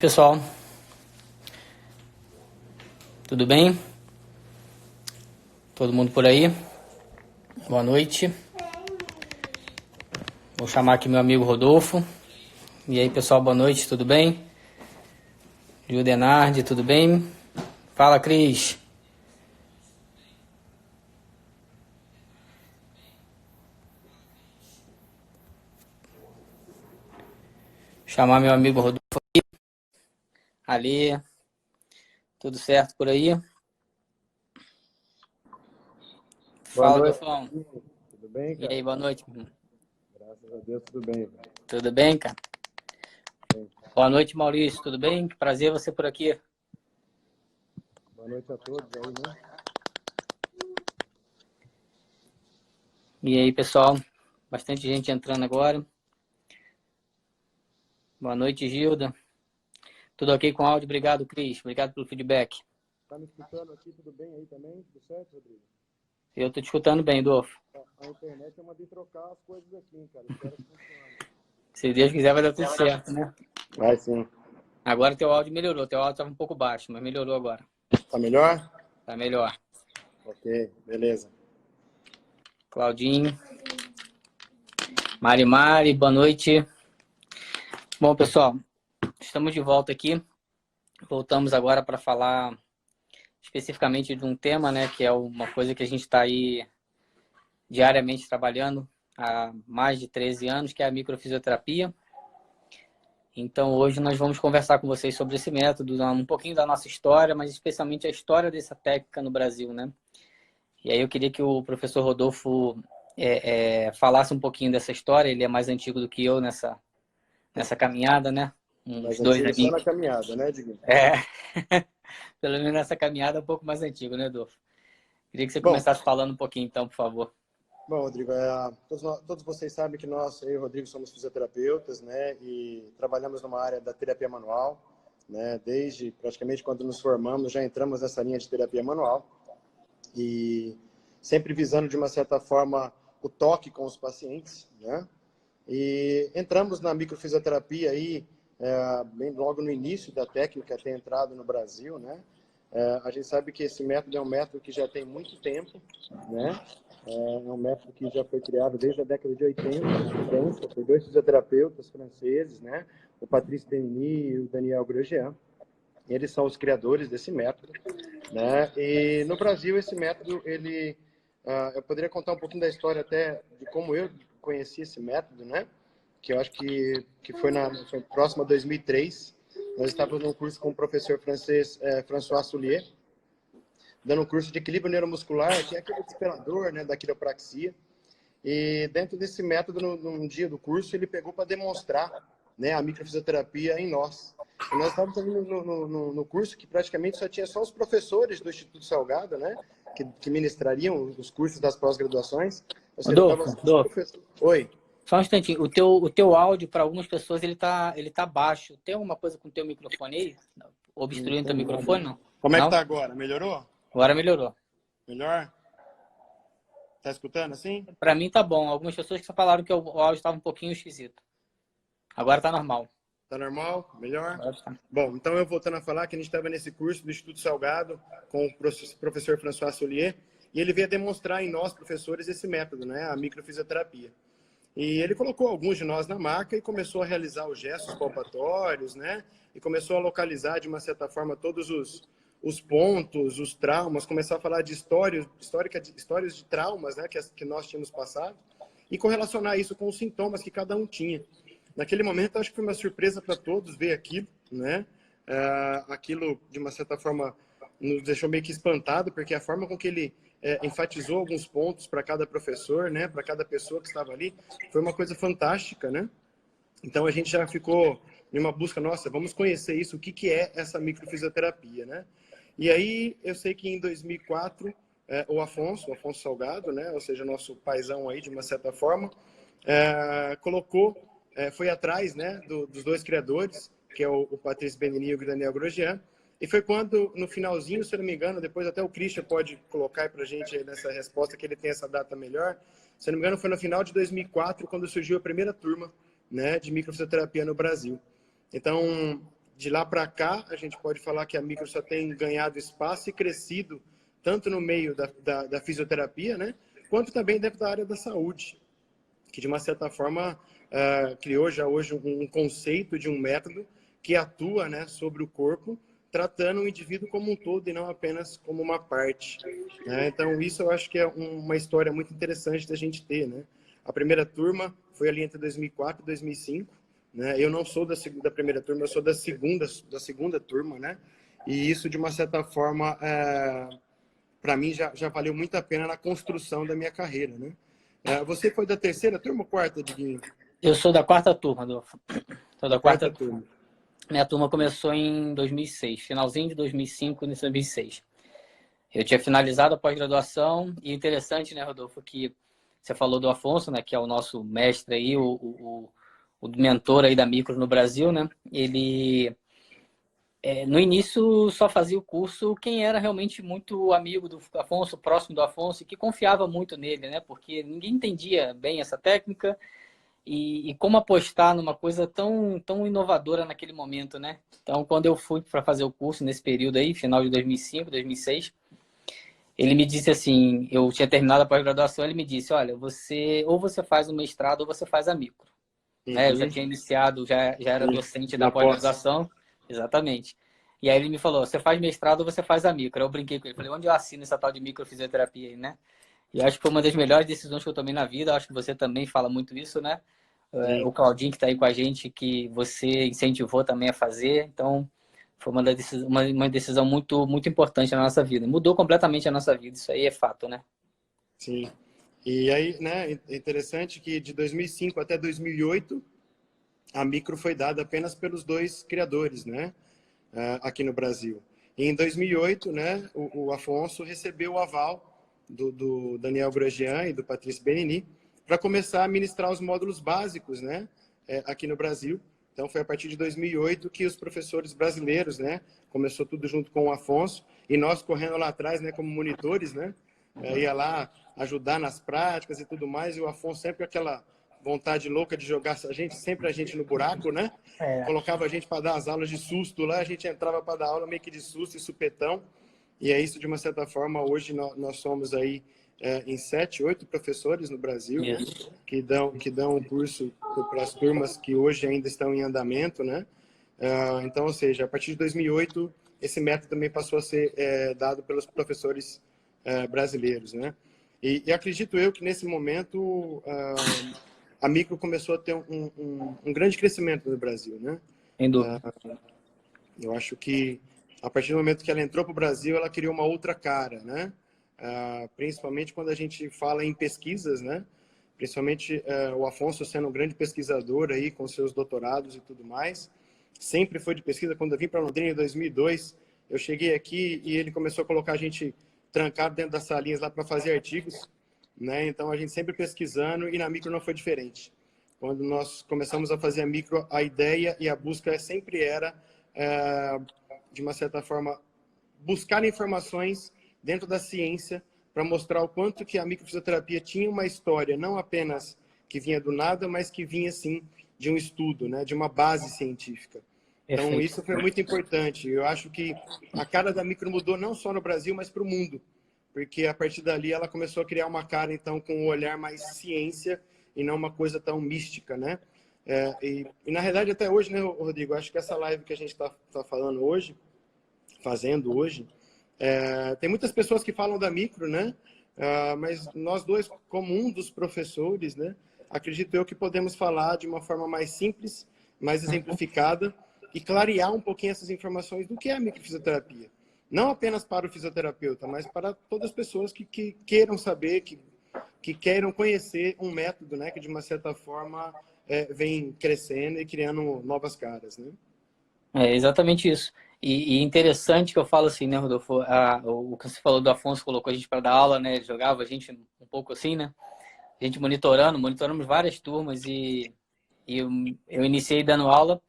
Pessoal, tudo bem? Todo mundo por aí? Boa noite. Vou chamar aqui meu amigo Rodolfo. E aí, pessoal, boa noite, tudo bem? Judenardi, tudo bem? Fala, Cris. Chamar meu amigo Rodolfo aqui. Ali, tudo certo por aí? Boa Fala, noite. Dolfão. Tudo bem, E cara? aí, boa noite. Graças a Deus, tudo bem, velho. Tudo bem, cara? Boa noite, Maurício, tudo bem? Prazer você por aqui. Boa noite a todos aí, né? E aí, pessoal? Bastante gente entrando agora. Boa noite, Gilda. Tudo ok com o áudio? Obrigado, Cris. Obrigado pelo feedback. Tá me escutando aqui, tudo bem aí também? Tudo certo, Rodrigo? Eu tô te escutando bem, Dolfo. A internet eu mandei trocar as coisas aqui, cara. Espero que funcione. Se Deus quiser, vai dar tudo certo, né? Vai sim. Agora teu áudio melhorou. Teu áudio estava um pouco baixo, mas melhorou agora. Tá melhor? Tá melhor. Ok, beleza. Claudinho. Mari, boa noite. Bom, pessoal, estamos de volta aqui. Voltamos agora para falar especificamente de um tema, né? Que é uma coisa que a gente está aí diariamente trabalhando há mais de 13 anos, que é a microfisioterapia. Então, hoje nós vamos conversar com vocês sobre esse método, um pouquinho da nossa história, mas especialmente a história dessa técnica no Brasil, né? E aí eu queria que o professor Rodolfo falasse um pouquinho dessa história. Ele é mais antigo do que eu nessa caminhada, né? Uns Mas 2 antigo só na aninhos. caminhada, né, Diguinho? Pelo menos nessa caminhada um pouco mais antigo, né, Rodolfo? Queria que você Bom, começasse falando um pouquinho, então, por favor. Rodrigo, todos vocês sabem que eu e o Rodrigo somos fisioterapeutas, né? E trabalhamos numa área da terapia manual, né? Desde praticamente quando nos formamos, já entramos nessa linha de terapia manual. E sempre visando, de uma certa forma, o toque com os pacientes, né? E entramos na microfisioterapia aí, bem logo no início da técnica ter entrado no Brasil, né? A gente sabe que esse método é um método que já tem muito tempo, né? É um método que já foi criado desde a década de 80 na França, por dois fisioterapeutas franceses, né? O Patrice Denis e o Daniel Grosjean. Eles são os criadores desse método, né? E no Brasil esse método, eu poderia contar um pouquinho da história até de como eu conheci esse método, né? Que eu acho que foi próximo a 2003. Nós estávamos num curso com o professor francês François Soulier, dando um curso de equilíbrio neuromuscular, que é aquele disparador, né, da quiropraxia. E dentro desse método, num dia do curso, ele pegou para demonstrar, né, a microfisioterapia em nós. E nós estávamos ali no curso que praticamente tinha só os professores do Instituto Salgado, né, que ministrariam os cursos das pós-graduações. Ou seja, estavam só os Dolfo, professores. Oi. só um instantinho. O teu áudio, para algumas pessoas, ele tá baixo. Tem alguma coisa com o teu microfone aí? Obstruindo teu microfone, não? Como é que Não? tá agora? Melhorou? Agora melhorou. Melhor? Tá escutando assim? Para mim tá bom. Algumas pessoas que só falaram que o áudio estava um pouquinho esquisito. Agora tá normal. Tá normal? Melhor? Agora tá. Bom, então eu voltando a falar que a gente estava nesse curso do Instituto Salgado com o professor François Soulier, e ele veio demonstrar em nós, professores, esse método, né, a microfisioterapia. E ele colocou alguns de nós na maca e começou a realizar os gestos palpatórios, né, e começou a localizar, de uma certa forma, todos os pontos, os traumas, começou a falar de histórias de traumas, né, que nós tínhamos passado, e correlacionar isso com os sintomas que cada um tinha. Naquele momento, acho que foi uma surpresa para todos ver aquilo, né? Aquilo, de uma certa forma, nos deixou meio que espantado, porque a forma com que ele enfatizou alguns pontos para cada professor, né? Para cada pessoa que estava ali, foi uma coisa fantástica, né? Então, a gente já ficou em uma busca, nossa, vamos conhecer isso, o que é essa microfisioterapia, né? E aí, eu sei que em 2004, o Afonso Salgado, né? Ou seja, nosso paizão aí, de uma certa forma, foi atrás, né, dos dois criadores, que é o Patrice Denis e o Daniel Grosjean, e foi quando, no finalzinho, se eu não me engano, depois até o Christian pode colocar para a gente nessa resposta, que ele tem essa data melhor, se eu não me engano, foi no final de 2004, quando surgiu a primeira turma, né, de microfisioterapia no Brasil. Então, de lá para cá, a gente pode falar que a micro só tem ganhado espaço e crescido, tanto no meio da fisioterapia, né, quanto também dentro da área da saúde, que de uma certa forma criou já hoje um conceito de um método que atua, né, sobre o corpo, tratando o indivíduo como um todo e não apenas como uma parte, né? Então, isso eu acho que é uma história muito interessante da gente ter, né? A primeira turma foi ali entre 2004 e 2005, né? Eu não sou da primeira turma, eu sou da segunda turma, né? E isso, de uma certa forma, para mim, já valeu muito a pena na construção da minha carreira, né? Você foi da terceira turma ou quarta, Diguinho? Eu sou da quarta turma, Adolfo. Sou da quarta Quarta turma. Minha turma começou em 2006, finalzinho de 2005, início de 2006. Eu tinha finalizado a pós-graduação e interessante, né, Rodolfo, que você falou do Afonso, né, que é o nosso mestre aí, o mentor aí da micro no Brasil, né? Ele, no início, só fazia o curso quem era realmente muito amigo do Afonso, próximo do Afonso, e que confiava muito nele, né? Porque ninguém entendia bem essa técnica e como apostar numa coisa tão inovadora naquele momento, né? Então, quando eu fui para fazer o curso nesse período aí, final de 2005, 2006, ele me disse assim, eu tinha terminado a pós-graduação, ele me disse, olha, ou você faz o mestrado ou você faz a micro. Né? Eu já tinha iniciado, já era docente da pós-graduação, exatamente. E aí ele me falou, você faz mestrado ou você faz a micro? Eu brinquei com ele, falei, onde eu assino essa tal de microfisioterapia aí, né? E acho que foi uma das melhores decisões que eu tomei na vida, acho que você também fala muito isso, né? O Claudinho que está aí com a gente, que você incentivou também a fazer, então foi uma decisão muito, muito importante na nossa vida. Mudou completamente a nossa vida, isso aí é fato, né? Sim. E aí, né, é interessante que de 2005 até 2008, a micro foi dada apenas pelos dois criadores, né, aqui no Brasil. E em 2008, né, o Afonso recebeu o aval do Daniel Grosjean e do Patrício Benini para começar a ministrar os módulos básicos, né, aqui no Brasil. Então, foi a partir de 2008 que os professores brasileiros, né, começou tudo junto com o Afonso, e nós correndo lá atrás, né, como monitores, né, ia lá ajudar nas práticas e tudo mais, e o Afonso sempre com aquela vontade louca de jogar sempre a gente no buraco, né? Colocava a gente para dar as aulas de susto lá, a gente entrava para dar aula meio que de susto e supetão, e é isso, de uma certa forma, hoje nós somos aí em 7, 8 professores no Brasil, né? que dão o curso para as turmas que hoje ainda estão em andamento, né? Então, ou seja, a partir de 2008, esse método também passou a ser dado pelos professores brasileiros, né? E acredito eu que nesse momento a micro começou a ter um grande crescimento no Brasil, né? Sem dúvida. Eu acho que a partir do momento que ela entrou para o Brasil, ela criou uma outra cara, né? Principalmente quando a gente fala em pesquisas, né? Principalmente o Afonso sendo um grande pesquisador aí com seus doutorados e tudo mais. Sempre foi de pesquisa. Quando eu vim para Londrina em 2002, eu cheguei aqui e ele começou a colocar a gente trancado dentro das salinhas lá para fazer artigos, né? Então a gente sempre pesquisando, e na micro não foi diferente. Quando nós começamos a fazer a micro, a ideia e a busca sempre era, de uma certa forma, buscar informações dentro da ciência para mostrar o quanto que a microfisioterapia tinha uma história, não apenas que vinha do nada, mas que vinha, sim, de um estudo, né? De uma base científica. Então, Perfeito. isso foi muito importante. Eu acho que a cara da micro mudou não só no Brasil, mas para o mundo. Porque a partir dali ela começou a criar uma cara, então, com um olhar mais ciência e não uma coisa tão mística, né? E na realidade, até hoje, né, Rodrigo? Acho que essa live que a gente está falando hoje, fazendo hoje, tem muitas pessoas que falam da micro, né? Mas nós dois, como um dos professores, né? Acredito eu que podemos falar de uma forma mais simples, mais exemplificada e clarear um pouquinho essas informações do que é a microfisioterapia. Não apenas para o fisioterapeuta, mas para todas as pessoas que queiram saber, que queiram conhecer um método, né? Que de uma certa forma vem crescendo e criando novas caras, né? É exatamente isso. E interessante que eu falo assim, né, Rodolfo? O que você falou do Afonso, colocou a gente para dar aula, né? Ele jogava a gente um pouco assim, né? A gente monitoramos várias turmas e eu iniciei dando aula.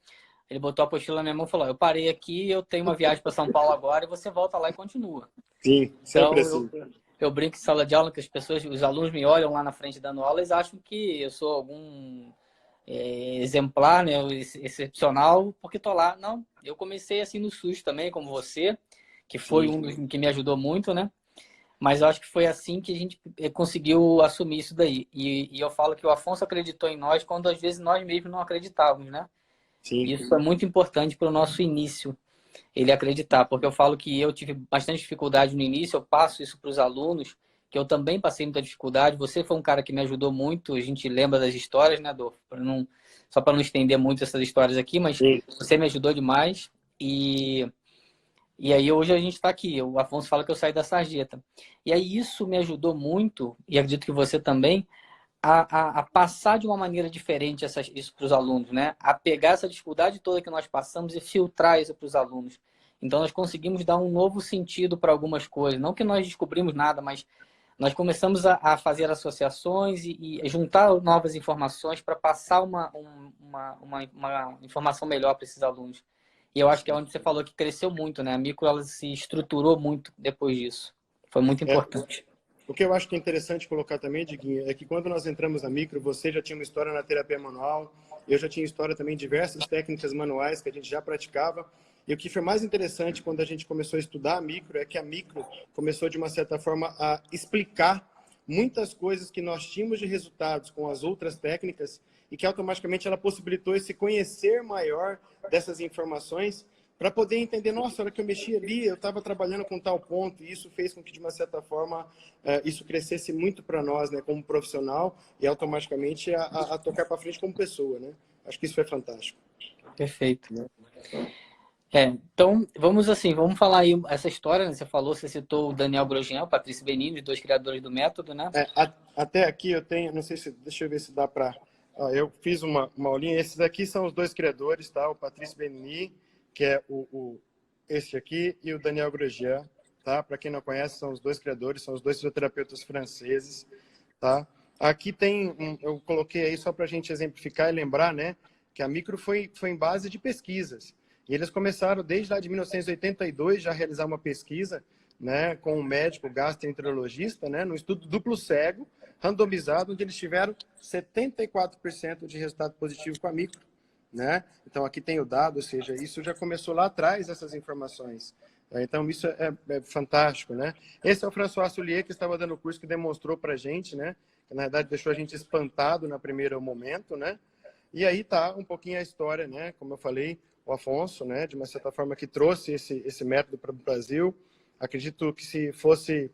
Ele botou a apostila na minha mão e falou: eu parei aqui, eu tenho uma viagem para São Paulo agora e você volta lá e continua. Sim, sempre Então, assim. eu brinco em sala de aula que os alunos me olham lá na frente dando aula, eles acham que eu sou algum exemplar, né, excepcional, porque tô lá. Não, eu comecei assim no SUS também, como você, que foi um dos que me ajudou muito, né? Mas eu acho que foi assim que a gente conseguiu assumir isso daí. E eu falo que o Afonso acreditou em nós quando às vezes nós mesmos não acreditávamos, né? Sim. Isso é muito importante para o nosso início, ele acreditar, porque eu falo que eu tive bastante dificuldade no início, eu passo isso para os alunos, que eu também passei muita dificuldade. Você foi um cara que me ajudou muito, a gente lembra das histórias, né, Adolfo? Só para não estender muito essas histórias aqui, mas Sim. você me ajudou demais e aí hoje a gente está aqui. O Afonso fala que eu saí da sarjeta. E aí isso me ajudou muito, e acredito que você também, a passar de uma maneira diferente isso para os alunos, né? A pegar essa dificuldade toda que nós passamos e filtrar isso para os alunos. Então, nós conseguimos dar um novo sentido para algumas coisas. Não que nós descobrimos nada, mas nós começamos a fazer associações e juntar novas informações para passar uma informação melhor para esses alunos. E eu acho que é onde você falou que cresceu muito, né? A micro ela se estruturou muito depois disso. Foi muito importante. O que eu acho que é interessante colocar também, Diguinho, é que quando nós entramos na micro, você já tinha uma história na terapia manual, eu já tinha história também em diversas técnicas manuais que a gente já praticava. E o que foi mais interessante quando a gente começou a estudar a micro é que a micro começou, de uma certa forma, a explicar muitas coisas que nós tínhamos de resultados com as outras técnicas e que automaticamente ela possibilitou esse conhecer maior dessas informações para poder entender, nossa, a hora que eu mexi ali, eu estava trabalhando com tal ponto, e isso fez com que, de uma certa forma, isso crescesse muito para nós, né, como profissional, e automaticamente a tocar para frente como pessoa, né? Acho que isso foi fantástico. Perfeito. Então, vamos falar aí essa história, né? Você citou o Daniel Grosjean, o Patrício Benini, os dois criadores do método, né? Até aqui eu tenho, não sei se, deixa eu ver se dá para... eu fiz uma aulinha, esses aqui são os dois criadores, tá? O Patrício Benini, que é esse aqui, e o Daniel Grosjean, tá? Para quem não conhece, são os dois criadores, são os dois fisioterapeutas franceses, tá? Aqui tem, eu coloquei aí só para a gente exemplificar e lembrar, né? Que a micro foi em base de pesquisas. E eles começaram desde lá de 1982 já a realizar uma pesquisa, né? Com um médico gastroenterologista, né? No estudo duplo cego, randomizado, onde eles tiveram 74% de resultado positivo com a micro. Né? Então, aqui tem o dado, ou seja, isso já começou lá atrás, essas informações. Então, isso é fantástico, né? Esse é o François Soulier, que estava dando o curso, que demonstrou para a gente, né? Que, na verdade, deixou a gente espantado no primeiro momento, né? E aí tá um pouquinho a história, né? Como eu falei, o Afonso, né? De uma certa forma, que trouxe esse método para o Brasil. Acredito que se fosse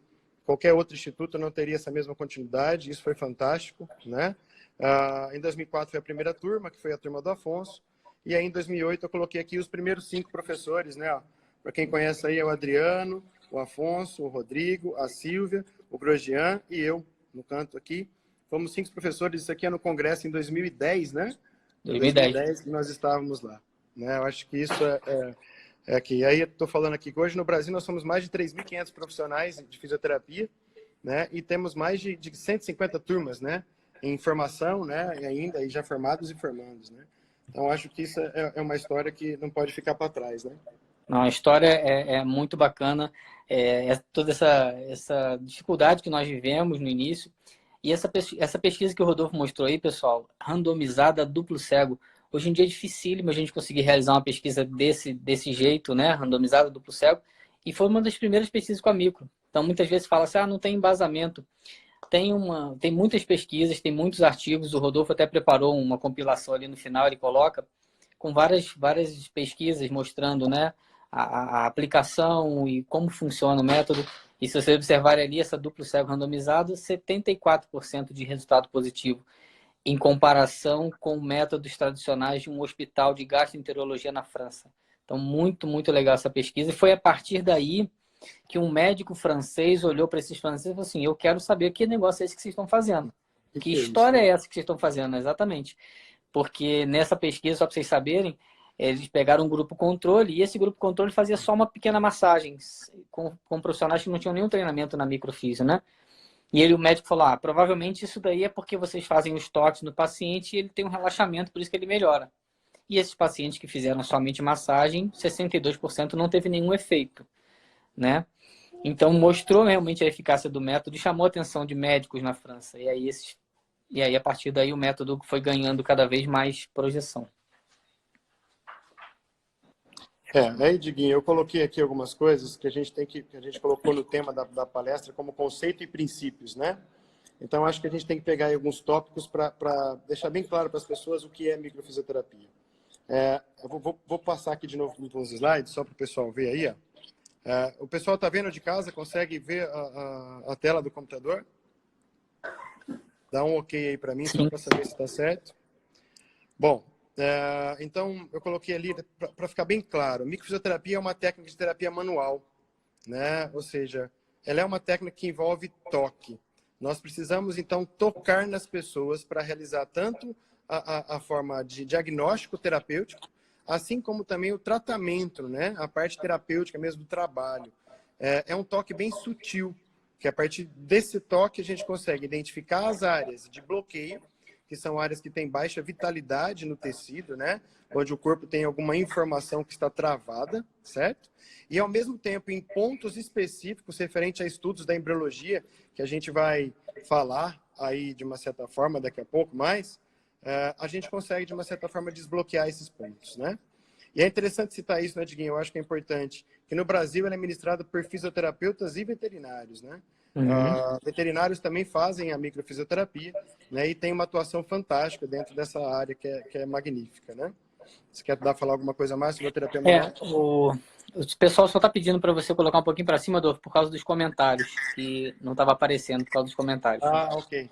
qualquer outro instituto, não teria essa mesma continuidade. Isso foi fantástico, né? Em 2004 foi a primeira turma, que foi a turma do Afonso. E aí, em 2008, eu coloquei aqui os primeiros 5 professores, né? Para quem conhece aí, é o Adriano, o Afonso, o Rodrigo, a Silvia, o Grosjean e eu, no canto aqui. Fomos 5 professores. Isso aqui é no congresso em 2010, né? Em 2010 que nós estávamos lá. Né? Eu acho que isso é aqui. Aí, eu estou falando aqui que hoje no Brasil nós somos mais de 3.500 profissionais de fisioterapia, né? E temos mais de 150 turmas, né? Em formação, né? E ainda já formados e formandos, né? Então, acho que isso é uma história que não pode ficar para trás, né? Não, a história é muito bacana. Toda essa dificuldade que nós vivemos no início. E essa pesquisa que o Rodolfo mostrou aí, pessoal, randomizada, duplo cego. Hoje em dia é dificílimo a gente conseguir realizar uma pesquisa desse jeito, né? Randomizada, duplo cego. E foi uma das primeiras pesquisas com a micro. Então, muitas vezes fala assim, não tem embasamento. Tem muitas pesquisas, tem muitos artigos. O Rodolfo até preparou uma compilação ali no final, ele coloca, com várias pesquisas mostrando, né, a aplicação e como funciona o método. E se você observar ali essa duplo cego randomizado, 74% de resultado positivo em comparação com métodos tradicionais de um hospital de gastroenterologia na França. Então, muito, muito legal essa pesquisa. E foi a partir daí que um médico francês olhou para esses franceses e falou assim, eu quero saber que negócio é esse que vocês estão fazendo. Que história é essa que vocês estão fazendo? Exatamente. Porque nessa pesquisa, só para vocês saberem, eles pegaram um grupo controle e esse grupo controle fazia só uma pequena massagem com profissionais que não tinham nenhum treinamento na microfísio, né? E o médico falou, provavelmente isso daí é porque vocês fazem os toques no paciente e ele tem um relaxamento, por isso que ele melhora. E esses pacientes que fizeram somente massagem, 62% não teve nenhum efeito, né? Então mostrou realmente a eficácia do método e chamou a atenção de médicos na França. E aí esses E aí, a partir daí, o método foi ganhando cada vez mais projeção. Aí, Diguinho, eu coloquei aqui algumas coisas que a gente colocou no tema da palestra como conceito e princípios, né? Então, acho que a gente tem que pegar aí alguns tópicos para deixar bem claro para as pessoas o que é microfisioterapia. Eu vou passar aqui de novo uns slides, só para o pessoal ver aí. Ó. O pessoal está vendo de casa? Consegue ver a tela do computador? Dá um ok aí para mim, só para saber se está certo. Bom, então eu coloquei ali, para ficar bem claro, microfisioterapia é uma técnica de terapia manual, né? Ou seja, ela é uma técnica que envolve toque. Nós precisamos, então, tocar nas pessoas para realizar tanto a forma de diagnóstico terapêutico, assim como também o tratamento, né? A parte terapêutica mesmo do trabalho. É um toque bem sutil, que a partir desse toque a gente consegue identificar as áreas de bloqueio, que são áreas que têm baixa vitalidade no tecido, né? Onde o corpo tem alguma informação que está travada, certo? E, ao mesmo tempo, em pontos específicos referente a estudos da embriologia, que a gente vai falar aí de uma certa forma daqui a pouco mais, a gente consegue, de uma certa forma, desbloquear esses pontos, né? E é interessante citar isso, né, Diguinho? Eu acho que é importante, que no Brasil ela é ministrada por fisioterapeutas e veterinários, né? Veterinários também fazem a microfisioterapia, né? E tem uma atuação fantástica dentro dessa área que é magnífica, né? Você quer falar alguma coisa mais sobre a terapia manual? O pessoal só está pedindo para você colocar um pouquinho para cima, por causa dos comentários, que não estava aparecendo por causa dos comentários. Ok.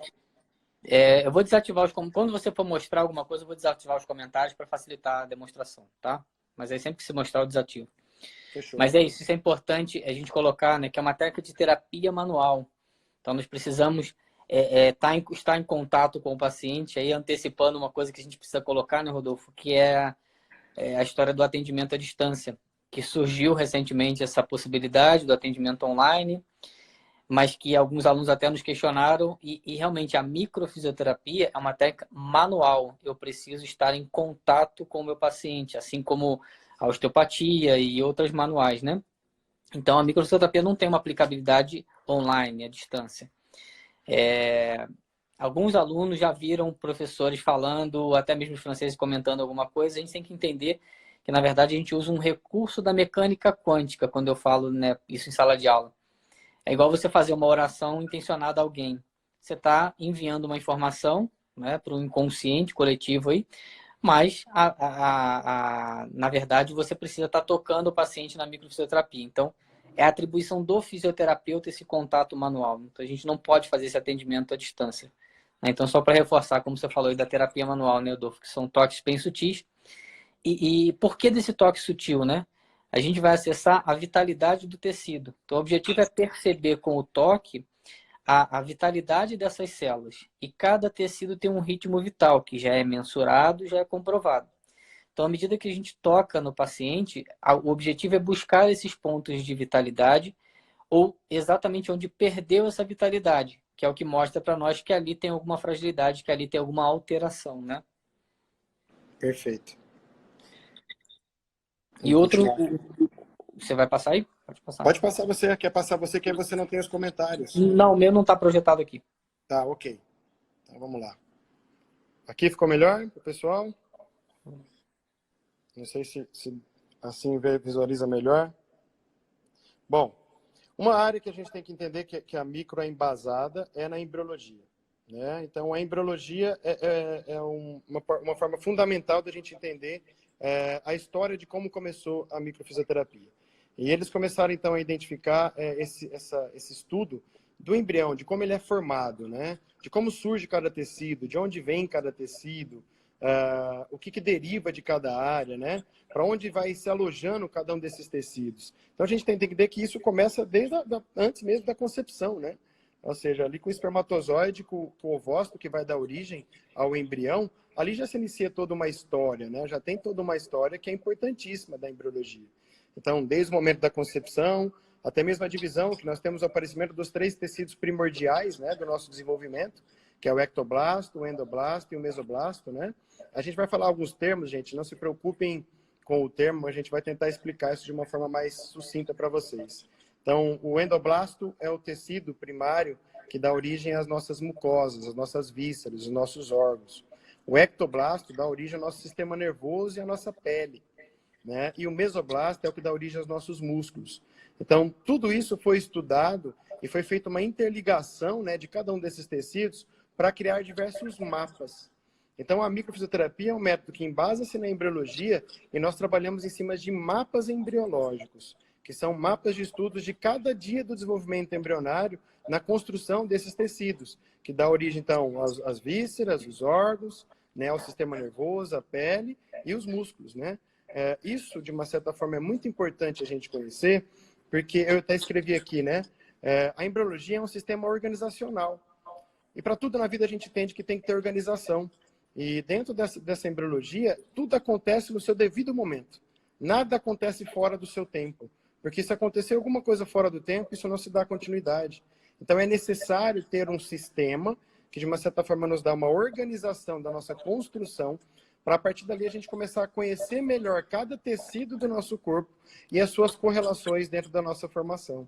Eu vou desativar os comentários. Quando você for mostrar alguma coisa, eu vou desativar os comentários para facilitar a demonstração, tá? Mas aí sempre que se mostrar, eu desativo. Fechou. Mas é isso é importante a gente colocar, né, que é uma técnica de terapia manual. Então, nós precisamos estar em contato com o paciente, aí antecipando uma coisa que a gente precisa colocar, né, Rodolfo, que é a história do atendimento à distância, que surgiu recentemente essa possibilidade do atendimento online, mas que alguns alunos até nos questionaram, e realmente a microfisioterapia é uma técnica manual. Eu preciso estar em contato com o meu paciente, assim como a osteopatia e outras manuais, né? Então, a microfisioterapia não tem uma aplicabilidade online, à distância. Alguns alunos já viram professores falando, até mesmo os franceses comentando alguma coisa. A gente tem que entender que, na verdade, a gente usa um recurso da mecânica quântica quando eu falo, né, isso em sala de aula. É igual você fazer uma oração intencionada a alguém. Você está enviando uma informação, né, para o inconsciente coletivo aí, mas, na verdade, você precisa estar tocando o paciente na microfisioterapia. Então, é a atribuição do fisioterapeuta esse contato manual. Então, a gente não pode fazer esse atendimento à distância. Então, só para reforçar, como você falou aí da terapia manual, né, Adolfo, que são toques bem sutis. E por que desse toque sutil, né? A gente vai acessar a vitalidade do tecido. Então, o objetivo é perceber com o toque a vitalidade dessas células. E cada tecido tem um ritmo vital, que já é mensurado, já é comprovado. Então, à medida que a gente toca no paciente, o objetivo é buscar esses pontos de vitalidade ou exatamente onde perdeu essa vitalidade, que é o que mostra para nós que ali tem alguma fragilidade, que ali tem alguma alteração, né? Perfeito. E outro... Você vai passar aí? Pode passar. Pode passar você. Quer passar você, que aí você não tem os comentários. Não, o meu não está projetado aqui. Tá, ok. Então, vamos lá. Aqui ficou melhor para o pessoal? Não sei se assim visualiza melhor. Bom, uma área que a gente tem que entender que a micro é embasada é na embriologia. Né? Então, a embriologia é uma forma fundamental da gente entender a história de como começou a microfisioterapia. E eles começaram, então, a identificar esse estudo do embrião, de como ele é formado, né? De como surge cada tecido, de onde vem cada tecido, o que deriva de cada área, né? Para onde vai se alojando cada um desses tecidos. Então, a gente tem que entender que isso começa desde antes mesmo da concepção, né? Ou seja, ali com o espermatozoide, com o ovócito que vai dar origem ao embrião, ali já se inicia toda uma história, né? Já tem toda uma história que é importantíssima da embriologia. Então, desde o momento da concepção, até mesmo a divisão, que nós temos o aparecimento dos 3 tecidos primordiais, né, do nosso desenvolvimento, que é o ectoblasto, o endoblasto e o mesoblasto, né? A gente vai falar alguns termos, gente, não se preocupem com o termo, a gente vai tentar explicar isso de uma forma mais sucinta para vocês. Então, o endoblasto é o tecido primário que dá origem às nossas mucosas, às nossas vísceras, os nossos órgãos. O ectoblasto dá origem ao nosso sistema nervoso e à nossa pele, né? E o mesoblasto é o que dá origem aos nossos músculos. Então, tudo isso foi estudado e foi feita uma interligação, né, de cada um desses tecidos para criar diversos mapas. Então, a microfisioterapia é um método que embasa-se na embriologia e nós trabalhamos em cima de mapas embriológicos, que são mapas de estudos de cada dia do desenvolvimento embrionário na construção desses tecidos, que dá origem, então, às vísceras, os órgãos, né, ao sistema nervoso, a pele e os músculos, né? Isso, de uma certa forma, é muito importante a gente conhecer, porque eu até escrevi aqui, né? A embriologia é um sistema organizacional. E para tudo na vida a gente entende que tem que ter organização. E dentro dessa embriologia, tudo acontece no seu devido momento. Nada acontece fora do seu tempo. Porque se acontecer alguma coisa fora do tempo, isso não se dá continuidade. Então é necessário ter um sistema que, de uma certa forma, nos dá uma organização da nossa construção, para a partir dali a gente começar a conhecer melhor cada tecido do nosso corpo e as suas correlações dentro da nossa formação,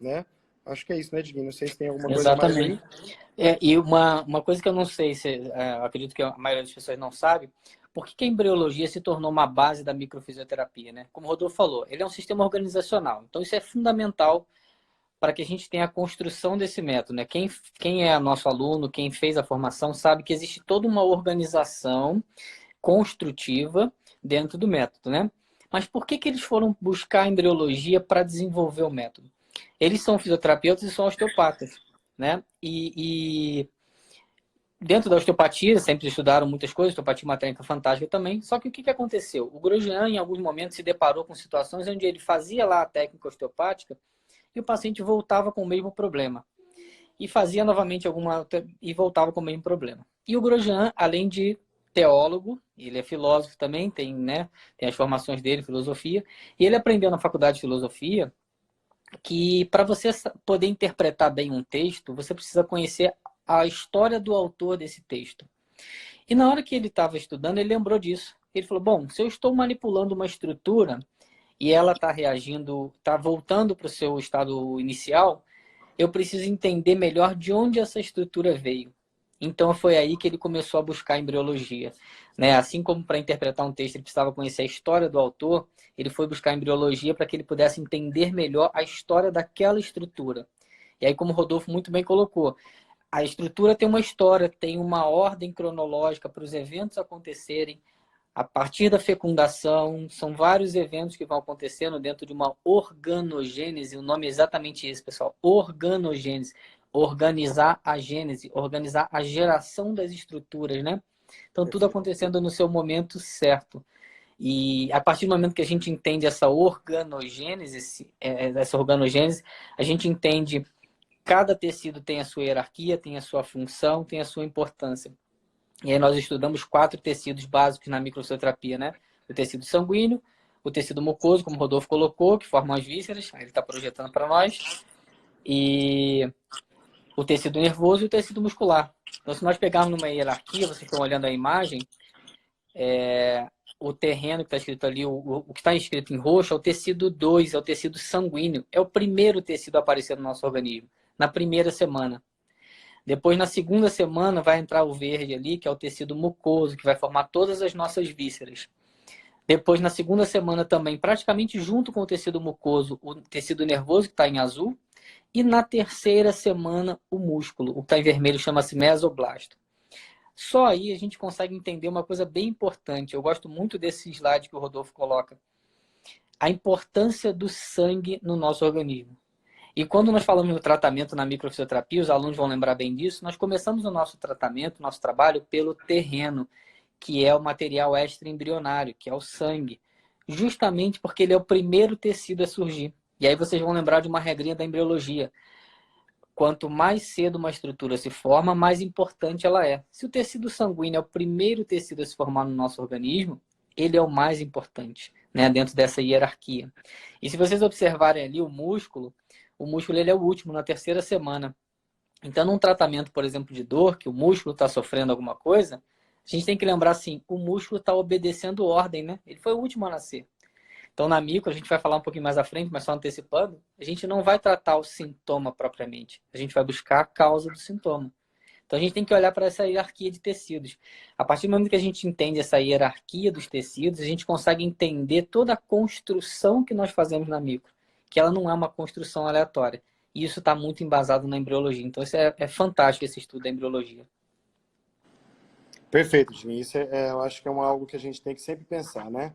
né? Acho que é isso, né, Diguinho? Não sei se tem alguma coisa mais aí. E uma coisa que eu não sei, eu acredito que a maioria das pessoas não sabe, por que a embriologia se tornou uma base da microfisioterapia, né? Como o Rodolfo falou, ele é um sistema organizacional. Então, isso é fundamental para que a gente tenha a construção desse método, né? Quem é nosso aluno, quem fez a formação, sabe que existe toda uma organização construtiva dentro do método, né? Mas por que eles foram buscar a embriologia para desenvolver o método? Eles são fisioterapeutas e são osteopatas, né? E dentro da osteopatia, sempre estudaram muitas coisas, osteopatia é uma técnica fantástica também, só que o que aconteceu? O Grosjean, em alguns momentos, se deparou com situações onde ele fazia lá a técnica osteopática e o paciente voltava com o mesmo problema. E fazia novamente e voltava com o mesmo problema. E o Grosjean, além de teólogo, ele é filósofo também, tem as formações dele, filosofia, e ele aprendeu na faculdade de filosofia que para você poder interpretar bem um texto, você precisa conhecer a história do autor desse texto. E na hora que ele estava estudando, ele lembrou disso. Ele falou, bom, se eu estou manipulando uma estrutura e ela está reagindo, está voltando para o seu estado inicial, eu preciso entender melhor de onde essa estrutura veio. Então foi aí que ele começou a buscar a embriologia, né? Assim como para interpretar um texto ele precisava conhecer a história do autor, ele foi buscar a embriologia para que ele pudesse entender melhor a história daquela estrutura. E aí, como o Rodolfo muito bem colocou, a estrutura tem uma história, tem uma ordem cronológica para os eventos acontecerem. A partir da fecundação, são vários eventos que vão acontecendo dentro de uma organogênese. O nome é exatamente esse, pessoal. Organogênese. Organizar a gênese, organizar a geração das estruturas, né? Então, tudo acontecendo no seu momento certo. E a partir do momento que a gente entende essa organogênese, a gente entende cada tecido tem a sua hierarquia, tem a sua função, tem a sua importância. E aí nós estudamos 4 tecidos básicos na microfisioterapia, né? O tecido sanguíneo, o tecido mucoso, como o Rodolfo colocou, que formam as vísceras, aí ele está projetando para nós, e o tecido nervoso e o tecido muscular. Então, se nós pegarmos numa hierarquia, vocês estão olhando a imagem, o terreno que está escrito ali, o que está escrito em roxo é o tecido 2, é o tecido sanguíneo. É o primeiro tecido a aparecer no nosso organismo, na primeira semana. Depois, na segunda semana, vai entrar o verde ali, que é o tecido mucoso, que vai formar todas as nossas vísceras. Depois, na segunda semana também, praticamente junto com o tecido mucoso, o tecido nervoso, que está em azul. E na terceira semana, o músculo, o que está em vermelho, chama-se mesoblasto. Só aí a gente consegue entender uma coisa bem importante. Eu gosto muito desse slide que o Rodolfo coloca. A importância do sangue no nosso organismo. E quando nós falamos no tratamento na microfisioterapia, os alunos vão lembrar bem disso, nós começamos o nosso tratamento, nosso trabalho, pelo terreno, que é o material extraembrionário, que é o sangue. Justamente porque ele é o primeiro tecido a surgir. E aí vocês vão lembrar de uma regrinha da embriologia. Quanto mais cedo uma estrutura se forma, mais importante ela é. Se o tecido sanguíneo é o primeiro tecido a se formar no nosso organismo, ele é o mais importante, né, dentro dessa hierarquia. E se vocês observarem ali o músculo ele é o último, na terceira semana. Então, num tratamento, por exemplo, de dor, que o músculo está sofrendo alguma coisa, a gente tem que lembrar assim, o músculo está obedecendo ordem, né? Ele foi o último a nascer. Então, na micro, a gente vai falar um pouquinho mais à frente, mas só antecipando, a gente não vai tratar o sintoma propriamente. A gente vai buscar a causa do sintoma. Então, a gente tem que olhar para essa hierarquia de tecidos. A partir do momento que a gente entende essa hierarquia dos tecidos, a gente consegue entender toda a construção que nós fazemos na micro, que ela não é uma construção aleatória. E isso está muito embasado na embriologia. Então, isso é fantástico, esse estudo da embriologia. Perfeito, Jim. Isso eu acho que é algo que a gente tem que sempre pensar, né?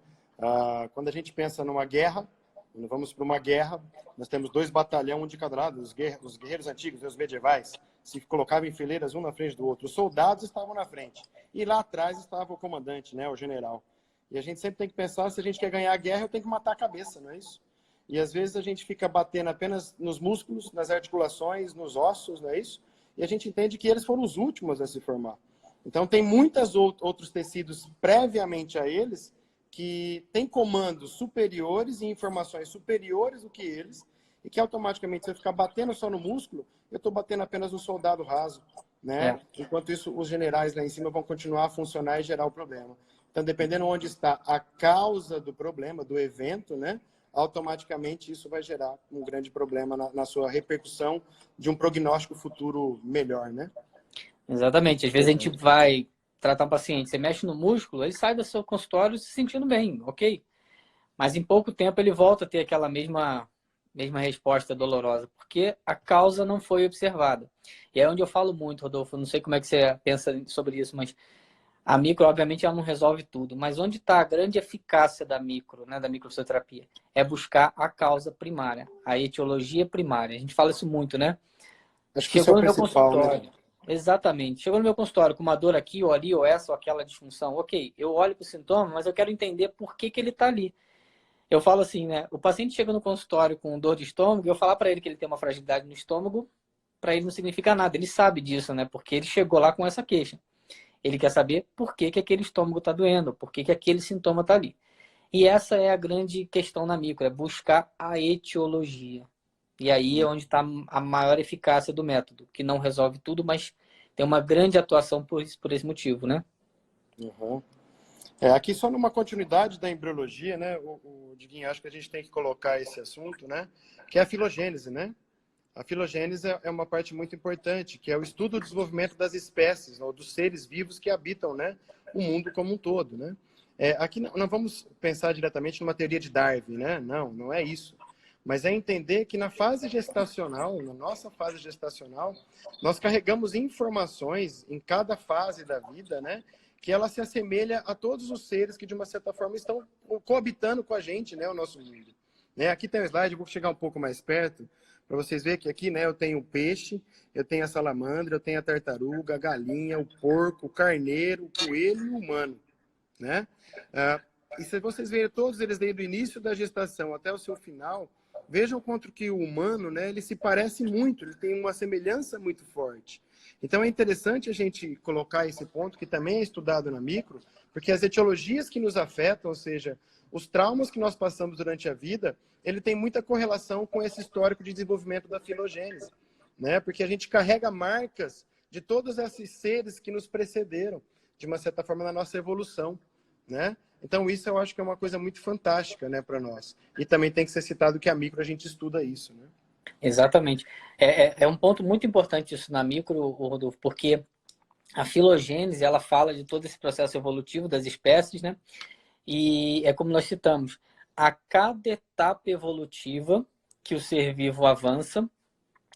Quando a gente pensa numa guerra, quando vamos para uma guerra, nós temos 2 batalhões, um de cada lado, os guerreiros antigos, os medievais, se colocavam em fileiras um na frente do outro. Os soldados estavam na frente. E lá atrás estava o comandante, né, o general. E a gente sempre tem que pensar, se a gente quer ganhar a guerra, eu tenho que matar a cabeça, não é isso? E às vezes a gente fica batendo apenas nos músculos, nas articulações, nos ossos, não é isso? E a gente entende que eles foram os últimos a se formar. Então tem muitos outros tecidos previamente a eles que têm comandos superiores e informações superiores do que eles, e que automaticamente, se eu ficar batendo só no músculo, eu estou batendo apenas no soldado raso, né? Enquanto isso, os generais lá em cima vão continuar a funcionar e gerar o problema. Então, dependendo onde está a causa do problema, do evento, né? Automaticamente isso vai gerar um grande problema na sua repercussão de um prognóstico futuro melhor, né? Exatamente. Às vezes a gente vai tratar um paciente, você mexe no músculo, ele sai do seu consultório se sentindo bem, ok? Mas em pouco tempo ele volta a ter aquela mesma resposta dolorosa, porque a causa não foi observada. E é onde eu falo muito, Rodolfo, não sei como é que você pensa sobre isso, mas a micro, obviamente, ela não resolve tudo. Mas onde está a grande eficácia da micro, né, da microfisioterapia? É buscar a causa primária, a etiologia primária. A gente fala isso muito, né? Acho que isso é Chegou o no meu principal, consultório. né? Exatamente. Chegou no meu consultório com uma dor aqui, ou ali, ou essa, ou aquela disfunção. Ok, eu olho para o sintoma, mas eu quero entender por que ele está ali. Eu falo assim, né? O paciente chega no consultório com dor de estômago, eu falar para ele que ele tem uma fragilidade no estômago, para ele não significa nada. Ele sabe disso, né? Porque ele chegou lá com essa queixa. Ele quer saber por que aquele estômago está doendo, por que aquele sintoma está ali. E essa é a grande questão na micro, é buscar a etiologia. E aí é onde está a maior eficácia do método, que não resolve tudo, mas tem uma grande atuação por esse motivo, né? Uhum. Aqui só numa continuidade da embriologia, né, o Diguinho, acho que a gente tem que colocar esse assunto, né, que é a filogênese, né? A filogênese é uma parte muito importante, que é o estudo do desenvolvimento das espécies, ou dos seres vivos que habitam, né, o mundo como um todo, né? Aqui não vamos pensar diretamente numa teoria de Darwin, né? Não é isso. Mas é entender que na fase gestacional, na nossa fase gestacional, nós carregamos informações em cada fase da vida, né? Que ela se assemelha a todos os seres que, de uma certa forma, estão coabitando com a gente, né? O nosso mundo. Aqui tem um slide, eu vou chegar um pouco mais perto, para vocês verem que aqui, né, eu tenho o peixe, eu tenho a salamandra, eu tenho a tartaruga, a galinha, o porco, o carneiro, o coelho e o humano, né? E se vocês verem todos eles desde o início da gestação até o seu final, vejam quanto que o humano, né, ele se parece muito, ele tem uma semelhança muito forte. Então é interessante a gente colocar esse ponto, que também é estudado na micro, porque as etiologias que nos afetam, ou seja, os traumas que nós passamos durante a vida, ele tem muita correlação com esse histórico de desenvolvimento da filogênese, né? Porque a gente carrega marcas de todos esses seres que nos precederam, de uma certa forma, na nossa evolução, né? Então isso eu acho que é uma coisa muito fantástica, né, para nós. E também tem que ser citado que a micro a gente estuda isso, né? Exatamente. É um ponto muito importante isso na micro, Rodolfo, porque a filogênese, ela fala de todo esse processo evolutivo das espécies, né? E é como nós citamos, a cada etapa evolutiva que o ser vivo avança,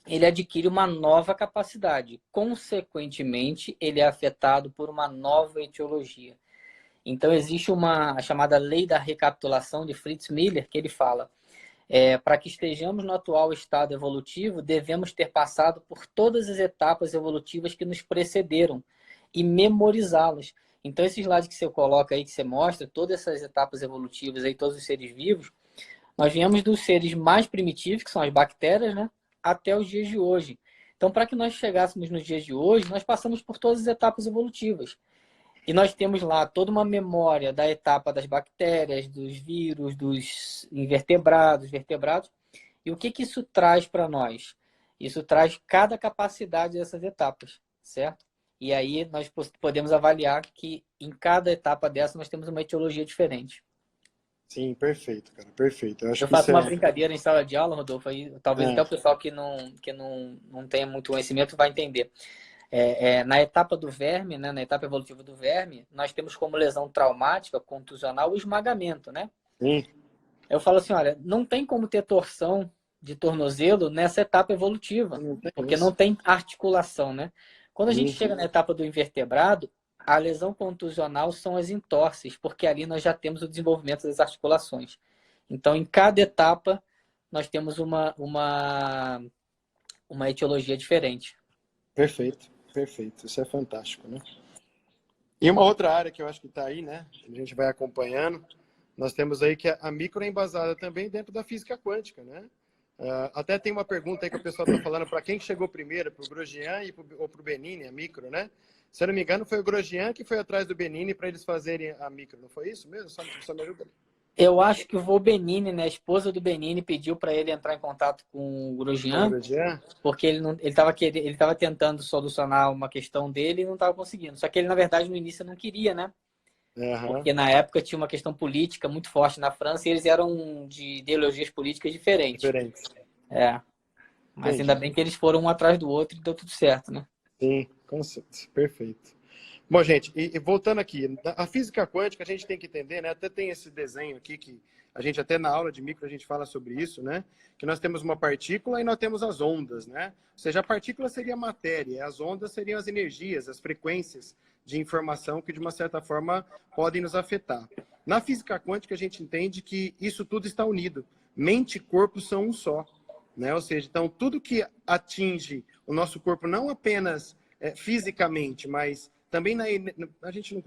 ele adquire uma nova capacidade. Consequentemente, ele é afetado por uma nova etiologia. Então, existe a chamada lei da recapitulação de Fritz Miller, que ele fala, para que estejamos no atual estado evolutivo, devemos ter passado por todas as etapas evolutivas que nos precederam e memorizá-las. Então, esse slide que você coloca aí, que você mostra, todas essas etapas evolutivas aí, todos os seres vivos, nós viemos dos seres mais primitivos, que são as bactérias, né, até os dias de hoje. Então, para que nós chegássemos nos dias de hoje, nós passamos por todas as etapas evolutivas. E nós temos lá toda uma memória da etapa das bactérias, dos vírus, dos invertebrados, vertebrados. E o que isso traz para nós? Isso traz cada capacidade dessas etapas, certo? E aí nós podemos avaliar que em cada etapa dessa nós temos uma etiologia diferente. Sim, perfeito, cara, perfeito. Eu acho Eu que faço isso uma é... brincadeira em sala de aula, Rodolfo, aí talvez até É, o pessoal que não tenha muito conhecimento vai entender. Na etapa do verme, né, na etapa evolutiva do verme, nós temos como lesão traumática, contusional, o esmagamento, né? sim, Eu falo assim, olha, não tem como ter torção de tornozelo nessa etapa evolutiva, não tem porque não isso. tem articulação, né? Quando a gente Sim, chega na etapa do invertebrado, a lesão contusional são as entorses, porque ali nós já temos o desenvolvimento das articulações. Então, em cada etapa, nós temos uma etiologia diferente. perfeito, perfeito. Isso é fantástico, né? E uma outra área que eu acho que está aí, né? A gente vai acompanhando. Nós temos aí que a micro é embasada também dentro da física quântica, né? Até tem uma pergunta aí que o pessoal está falando para quem chegou primeiro, para o Grosjean ou para o Benini, a micro, né? Se eu não me engano, foi o Grosjean que foi atrás do Benini para eles fazerem a micro, não foi isso mesmo? Só me ajuda. Eu acho que o Benini, né, a esposa do Benini, pediu para ele entrar em contato com o Com o Grosjean, Grosjean? porque ele estava tentando solucionar uma questão dele e não estava conseguindo. Só que ele, na verdade, no início não queria, né? Aham, Porque na época tinha uma questão política muito forte na França e eles eram de ideologias políticas diferentes. diferente. É, mas ainda Entendi. bem que eles foram um atrás do outro e deu tudo certo, né? Sim, com certeza. Perfeito. Bom, gente, e voltando aqui, a física quântica a gente tem que entender, né? Até tem esse desenho aqui que a gente até na aula de micro a gente fala sobre isso, né? Que nós temos uma partícula e nós temos as ondas, né? Ou seja, a partícula seria a matéria, as ondas seriam as energias, as frequências de informação que de uma certa forma podem nos afetar. Na física quântica a gente entende que isso tudo está unido. Mente e corpo são um só, né? Ou seja, então tudo que atinge o nosso corpo não apenas fisicamente, mas também a gente não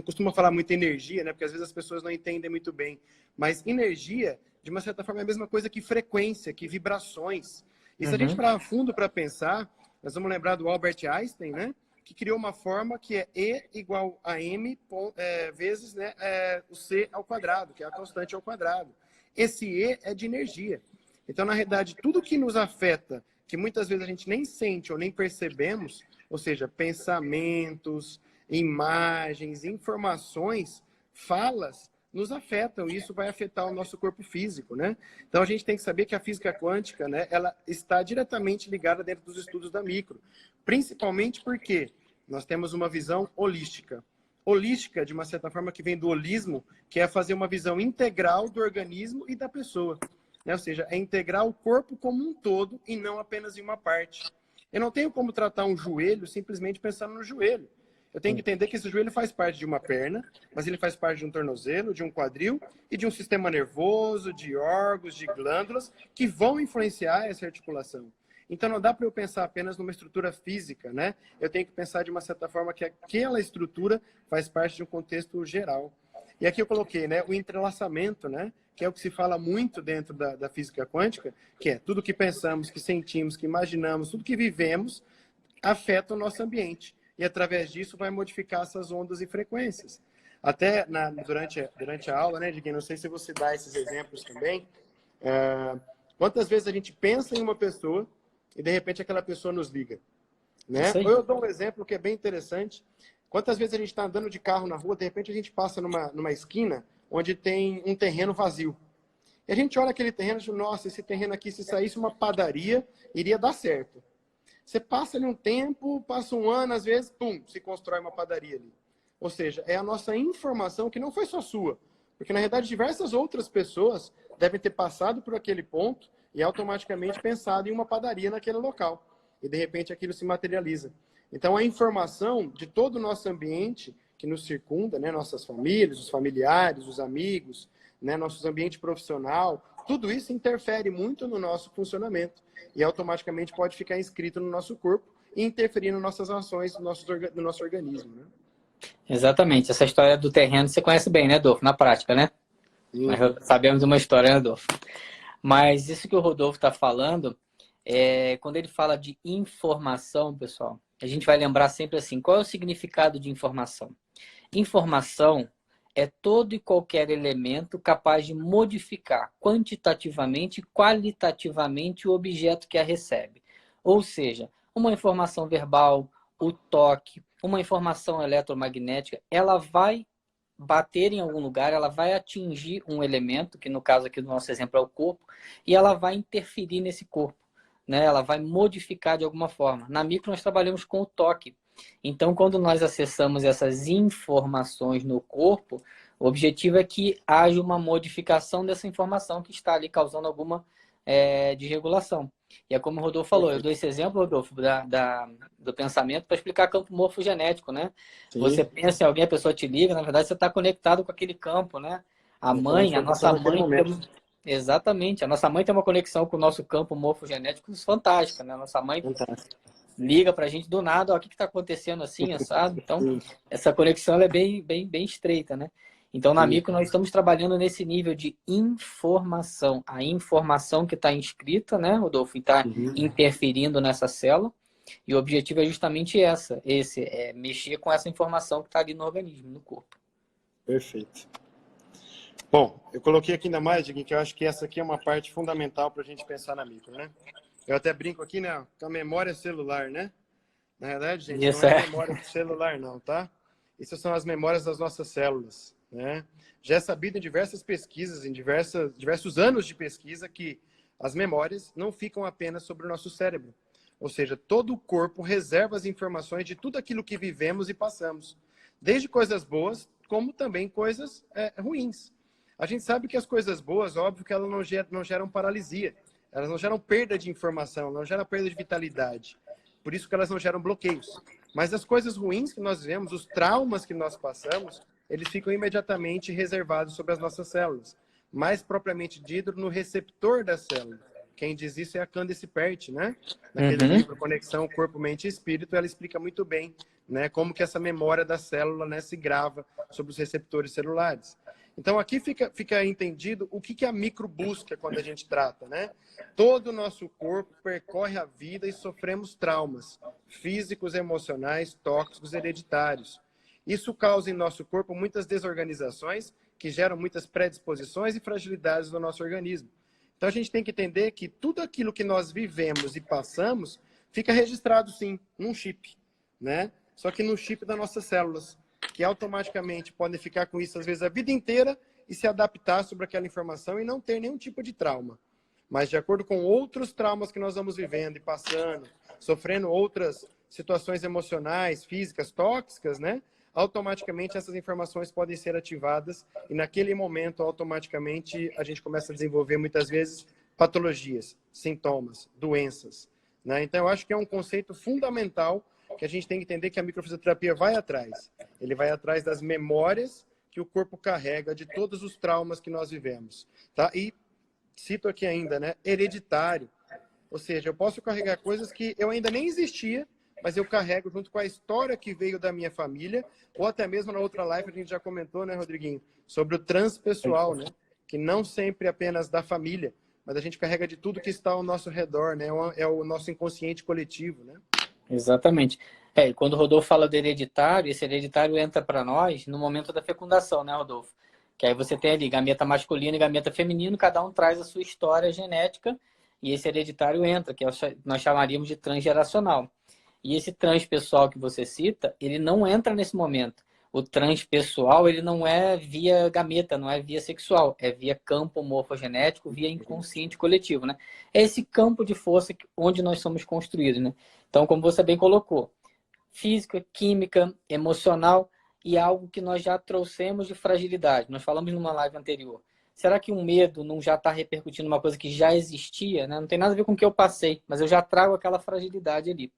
costuma falar muito energia, né? Porque às vezes as pessoas não entendem muito bem. Mas energia, de uma certa forma, é a mesma coisa que frequência, que vibrações. E se a gente Uhum, parar a fundo para pensar, nós vamos lembrar do Albert Einstein, né? Que criou uma forma que é E igual a M vezes, né, o C ao quadrado, que é a constante ao quadrado. Esse E é de energia. Então, na realidade, tudo que nos afeta, que muitas vezes a gente nem sente ou nem percebemos, ou seja, pensamentos, imagens, informações, falas, nos afetam e isso vai afetar o nosso corpo físico, né? Então a gente tem que saber que a física quântica, né, ela está diretamente ligada dentro dos estudos da micro, principalmente porque nós temos uma visão holística. Holística, de uma certa forma, que vem do holismo, que é fazer uma visão integral do organismo e da pessoa, né? Ou seja, é integrar o corpo como um todo e não apenas em uma parte. Eu não tenho como tratar um joelho simplesmente pensando no joelho. Eu tenho que entender que esse joelho faz parte de uma perna, mas ele faz parte de um tornozelo, de um quadril e de um sistema nervoso, de órgãos, de glândulas que vão influenciar essa articulação. Então não dá para eu pensar apenas numa estrutura física, né? Eu tenho que pensar de uma certa forma que aquela estrutura faz parte de um contexto geral. E aqui eu coloquei, né, o entrelaçamento, né, que é o que se fala muito dentro da física quântica, que é tudo que pensamos, que sentimos, que imaginamos, tudo que vivemos afeta o nosso ambiente. E através disso vai modificar essas ondas e frequências. Até durante a aula, né, Diguinho, não sei se você dá esses exemplos também, quantas vezes a gente pensa em uma pessoa e de repente aquela pessoa nos liga, né? isso Ou aí. eu dou um exemplo que é bem interessante. Quantas vezes a gente está andando de carro na rua, de repente a gente passa numa esquina onde tem um terreno vazio. E a gente olha aquele terreno e diz, nossa, esse terreno aqui, se saísse uma padaria, iria dar certo. Você passa ali um tempo, passa um ano, às vezes, pum, se constrói uma padaria ali. Ou seja, é a nossa informação que não foi só sua. Porque, na verdade, diversas outras pessoas devem ter passado por aquele ponto e automaticamente pensado em uma padaria naquele local. E, de repente, aquilo se materializa. Então, a informação de todo o nosso ambiente que nos circunda, né, nossas famílias, os familiares, os amigos, né, nosso ambiente profissional, tudo isso interfere muito no nosso funcionamento e automaticamente pode ficar inscrito no nosso corpo e interferir nas nossas ações do nosso organismo, né? Exatamente. Essa história do terreno você conhece bem, né, Adolfo? Na prática, né? Nós Uhum. sabemos uma história, né, Adolfo? Mas isso que o Rodolfo está falando, quando ele fala de informação, pessoal, a gente vai lembrar sempre assim, qual é o significado de informação? Informação é todo e qualquer elemento capaz de modificar quantitativamente e qualitativamente o objeto que a recebe. Ou seja, uma informação verbal, o toque, uma informação eletromagnética, ela vai bater em algum lugar, ela vai atingir um elemento, que no caso aqui do nosso exemplo é o corpo, e ela vai interferir nesse corpo, né? Ela vai modificar de alguma forma. Na micro nós trabalhamos com o toque. Então, quando nós acessamos essas informações no corpo, o objetivo é que haja uma modificação dessa informação que está ali causando alguma desregulação. E é como o Rodolfo falou, eu dou esse exemplo, Rodolfo, do pensamento para explicar campo morfogenético, né? Sim. Você pensa em alguém, a pessoa te liga, na verdade você está conectado com aquele campo, né? A nossa mãe... Exatamente, a nossa mãe tem uma conexão com o nosso campo morfogenético fantástica, né? A nossa mãe liga para a gente do nada, ó, o que está acontecendo assim, sabe? Então, essa conexão ela é bem estreita, né? Então, na micro, nós estamos trabalhando nesse nível de informação. A informação que está inscrita, né, Rodolfo, está interferindo nessa célula. E o objetivo é justamente mexer com essa informação que está ali no organismo, no corpo. Perfeito. Bom, eu coloquei aqui ainda mais, Diguinho, que eu acho que essa aqui é uma parte fundamental para a gente pensar na micro, né? Eu até brinco aqui, né, com a memória celular, né? Na verdade, gente, não é memória celular, não, tá? Essas são as memórias das nossas células. Né? Já é sabido em diversas pesquisas, em diversos anos de pesquisa, que as memórias não ficam apenas sobre o nosso cérebro. Ou seja, todo o corpo reserva as informações de tudo aquilo que vivemos e passamos. Desde coisas boas, como também coisas ruins. A gente sabe que as coisas boas, óbvio que elas não geram paralisia. Elas não geram perda de informação, não geram perda de vitalidade. Por isso que elas não geram bloqueios. Mas as coisas ruins que nós vivemos, os traumas que nós passamos, eles ficam imediatamente reservados sobre as nossas células. Mais propriamente dito, no receptor da célula. Quem diz isso é a Candace Pert, né? Naquele livro Conexão Corpo, Mente e Espírito, ela explica muito bem, né, como que essa memória da célula, né, se grava sobre os receptores celulares. Então, aqui fica entendido o que a micro busca quando a gente trata, né? Todo o nosso corpo percorre a vida e sofremos traumas físicos, emocionais, tóxicos, hereditários. Isso causa em nosso corpo muitas desorganizações que geram muitas predisposições e fragilidades no nosso organismo. Então, a gente tem que entender que tudo aquilo que nós vivemos e passamos fica registrado, sim, num chip, né? Só que no chip das nossas células, que automaticamente podem ficar com isso, às vezes, a vida inteira e se adaptar sobre aquela informação e não ter nenhum tipo de trauma. Mas, de acordo com outros traumas que nós vamos vivendo e passando, sofrendo outras situações emocionais, físicas, tóxicas, né? Automaticamente essas informações podem ser ativadas e, naquele momento, automaticamente, a gente começa a desenvolver, muitas vezes, patologias, sintomas, doenças, né? Então, eu acho que é um conceito fundamental que a gente tem que entender que a microfisioterapia vai atrás. Ele vai atrás das memórias que o corpo carrega de todos os traumas que nós vivemos, tá? E cito aqui ainda, né? Hereditário. Ou seja, eu posso carregar coisas que eu ainda nem existia, mas eu carrego junto com a história que veio da minha família, ou até mesmo na outra live a gente já comentou, né, Rodriguinho, sobre o transpessoal, né? Que não sempre é apenas da família, mas a gente carrega de tudo que está ao nosso redor, né? É o nosso inconsciente coletivo, né? Exatamente. E quando o Rodolfo fala do hereditário, esse hereditário entra para nós no momento da fecundação, né, Rodolfo? Que aí você tem ali gameta masculino e gameta feminino, cada um traz a sua história genética e esse hereditário entra, que nós chamaríamos de transgeracional. E esse transpessoal que você cita, ele não entra nesse momento. O transpessoal, ele não é via gameta, não é via sexual, é via campo morfogenético, via inconsciente coletivo, né? É esse campo de força onde nós somos construídos, né? Então, como você bem colocou, física, química, emocional e algo que nós já trouxemos de fragilidade. Nós falamos numa live anterior. Será que um medo não já está repercutindo uma coisa que já existia, né? Não tem nada a ver com o que eu passei, mas eu já trago aquela fragilidade ali.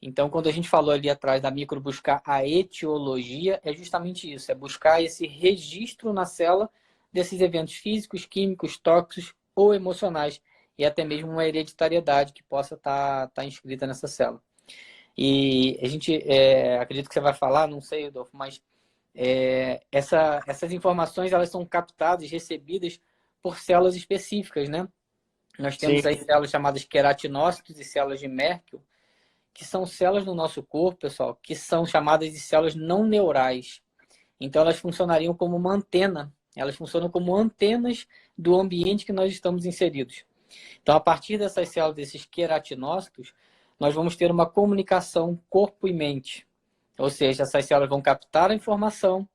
Então, quando a gente falou ali atrás da micro buscar a etiologia, é justamente isso, é buscar esse registro na célula desses eventos físicos, químicos, tóxicos ou emocionais, e até mesmo uma hereditariedade que possa estar inscrita nessa célula. E a gente, acredito que você vai falar, não sei, Rodolfo, mas essas informações elas são captadas, recebidas por células específicas, né? Nós temos as células chamadas queratinócitos e células de Merkel, que são células no nosso corpo, pessoal, que são chamadas de células não neurais. Então, elas funcionariam como uma antena. Elas funcionam como antenas do ambiente que nós estamos inseridos. Então, a partir dessas células, desses queratinócitos, nós vamos ter uma comunicação corpo e mente. Ou seja, essas células vão captar a informação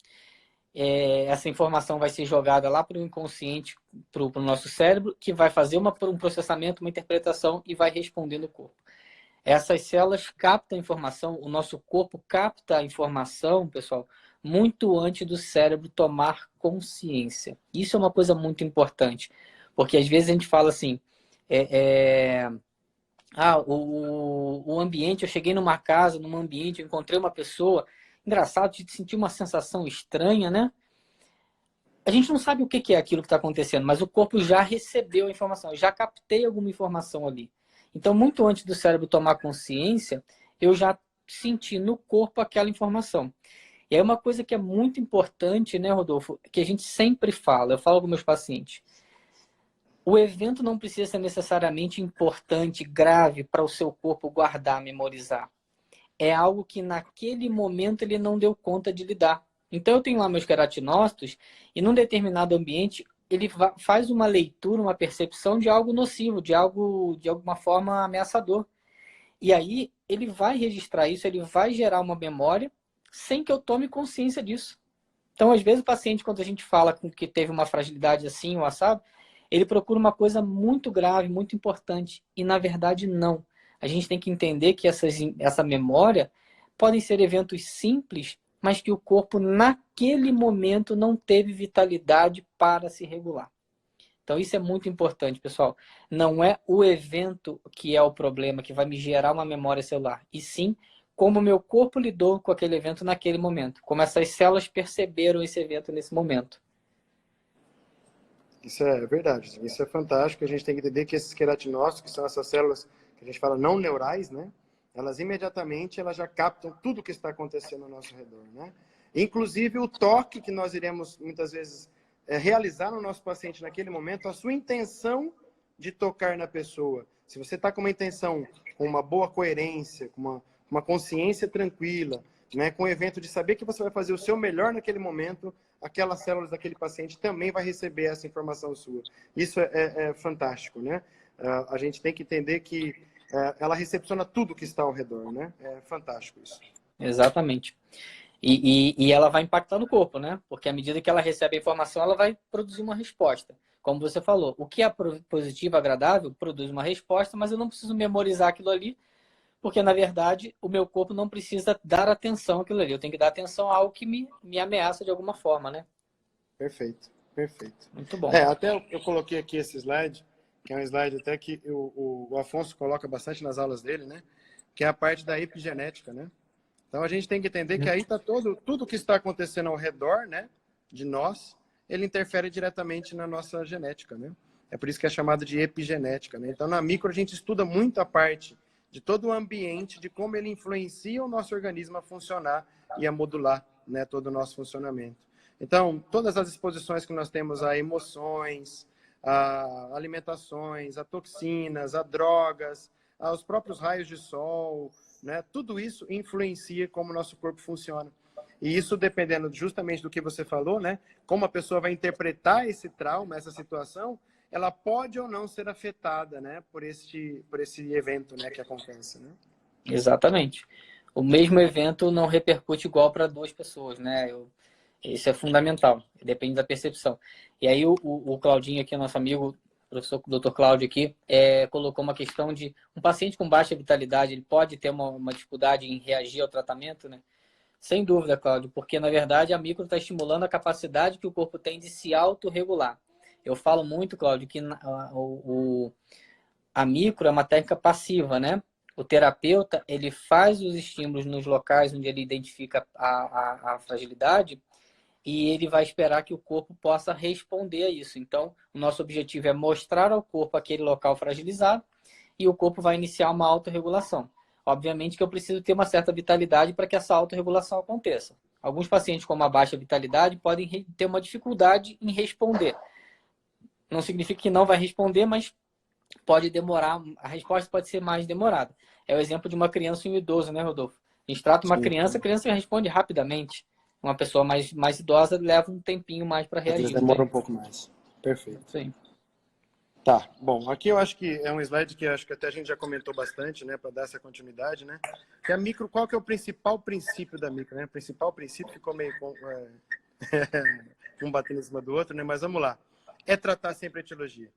essa informação vai ser jogada lá para o inconsciente, para o nosso cérebro, que vai fazer um processamento, uma interpretação e vai responder no corpo. Essas células captam a informação, o nosso corpo capta a informação, pessoal, muito antes do cérebro tomar consciência. Isso é uma coisa muito importante, porque às vezes a gente fala assim, o ambiente, eu cheguei numa casa, num ambiente, eu encontrei uma pessoa, engraçado, de sentir uma sensação estranha, né? A gente não sabe o que é aquilo que está acontecendo, mas o corpo já recebeu a informação, eu já captei alguma informação ali. Então, muito antes do cérebro tomar consciência, eu já senti no corpo aquela informação. E aí uma coisa que é muito importante, né, Rodolfo, que a gente sempre fala, eu falo com meus pacientes, o evento não precisa ser necessariamente importante, grave, para o seu corpo guardar, memorizar. É algo que naquele momento ele não deu conta de lidar. Então eu tenho lá meus queratinócitos e num determinado ambiente ele faz uma leitura, uma percepção de algo nocivo, de algo de alguma forma ameaçador. E aí ele vai registrar isso, ele vai gerar uma memória sem que eu tome consciência disso. Então, às vezes, o paciente, quando a gente fala com que teve uma fragilidade assim, ou assado, ele procura uma coisa muito grave, muito importante. E, na verdade, não. A gente tem que entender que essa memória podem ser eventos simples, mas que o corpo, naquele momento, não teve vitalidade para se regular. Então, isso é muito importante, pessoal. Não é o evento que é o problema, que vai me gerar uma memória celular, e sim como o meu corpo lidou com aquele evento naquele momento, como essas células perceberam esse evento nesse momento. Isso é verdade, isso é fantástico. A gente tem que entender que esses queratinócitos, que são essas células que a gente fala não neurais, né? Elas imediatamente já captam tudo o que está acontecendo ao nosso redor, né? Inclusive o toque que nós iremos muitas vezes realizar no nosso paciente naquele momento, a sua intenção de tocar na pessoa. Se você está com uma intenção, com uma boa coerência, com uma consciência tranquila, né, com o evento de saber que você vai fazer o seu melhor naquele momento, aquelas células daquele paciente também vai receber essa informação sua. Isso é fantástico, né? A gente tem que entender que ela recepciona tudo que está ao redor, né? É fantástico isso. Exatamente. E ela vai impactar no corpo, né? Porque à medida que ela recebe a informação, ela vai produzir uma resposta. Como você falou, o que é positivo, agradável, produz uma resposta, mas eu não preciso memorizar aquilo ali, porque, na verdade, o meu corpo não precisa dar atenção àquilo ali. Eu tenho que dar atenção a algo que me ameaça de alguma forma, né? Perfeito, perfeito. Muito bom. Até eu coloquei aqui esse slide, que é um slide até que o Afonso coloca bastante nas aulas dele, né? Que é a parte da epigenética, né? Então a gente tem que entender que aí está tudo que está acontecendo ao redor, né, de nós, ele interfere diretamente na nossa genética, né? É por isso que é chamado de epigenética, né? Então na micro a gente estuda muito a parte de todo o ambiente, de como ele influencia o nosso organismo a funcionar e a modular, né, todo o nosso funcionamento. Então, todas as exposições que nós temos a emoções, a alimentações, a toxinas, a drogas, aos próprios raios de sol, né? Tudo isso influencia como o nosso corpo funciona. E isso dependendo justamente do que você falou, né? Como a pessoa vai interpretar esse trauma, essa situação, ela pode ou não ser afetada, né? Por esse evento, né? Que acontece, né? Exatamente. O mesmo evento não repercute igual para duas pessoas, né? Isso é fundamental, depende da percepção. E aí o Claudinho aqui, nosso amigo, professor Dr. Cláudio aqui, colocou uma questão de um paciente com baixa vitalidade, ele pode ter uma dificuldade em reagir ao tratamento, né? Sem dúvida, Cláudio, porque na verdade a micro está estimulando a capacidade que o corpo tem de se autorregular. Eu falo muito, Cláudio, que a micro é uma técnica passiva, né? O terapeuta, ele faz os estímulos nos locais onde ele identifica a fragilidade, e ele vai esperar que o corpo possa responder a isso. Então, o nosso objetivo é mostrar ao corpo aquele local fragilizado e o corpo vai iniciar uma autorregulação. Obviamente que eu preciso ter uma certa vitalidade para que essa autorregulação aconteça. Alguns pacientes com uma baixa vitalidade podem ter uma dificuldade em responder. Não significa que não vai responder, mas pode demorar, a resposta pode ser mais demorada. É o exemplo de uma criança e um idoso, né, Rodolfo? A gente trata uma criança, a criança responde rapidamente. Uma pessoa mais idosa leva um tempinho mais para reagir. Demora um pouco mais. Perfeito. Sim. Tá, bom, aqui eu acho que é um slide que acho que até a gente já comentou bastante, né, para dar essa continuidade, né? Que a micro, qual que é o principal princípio da micro, né? O principal princípio ficou meio um batendo em cima do outro, né? Mas vamos lá. É tratar sempre a etiologia.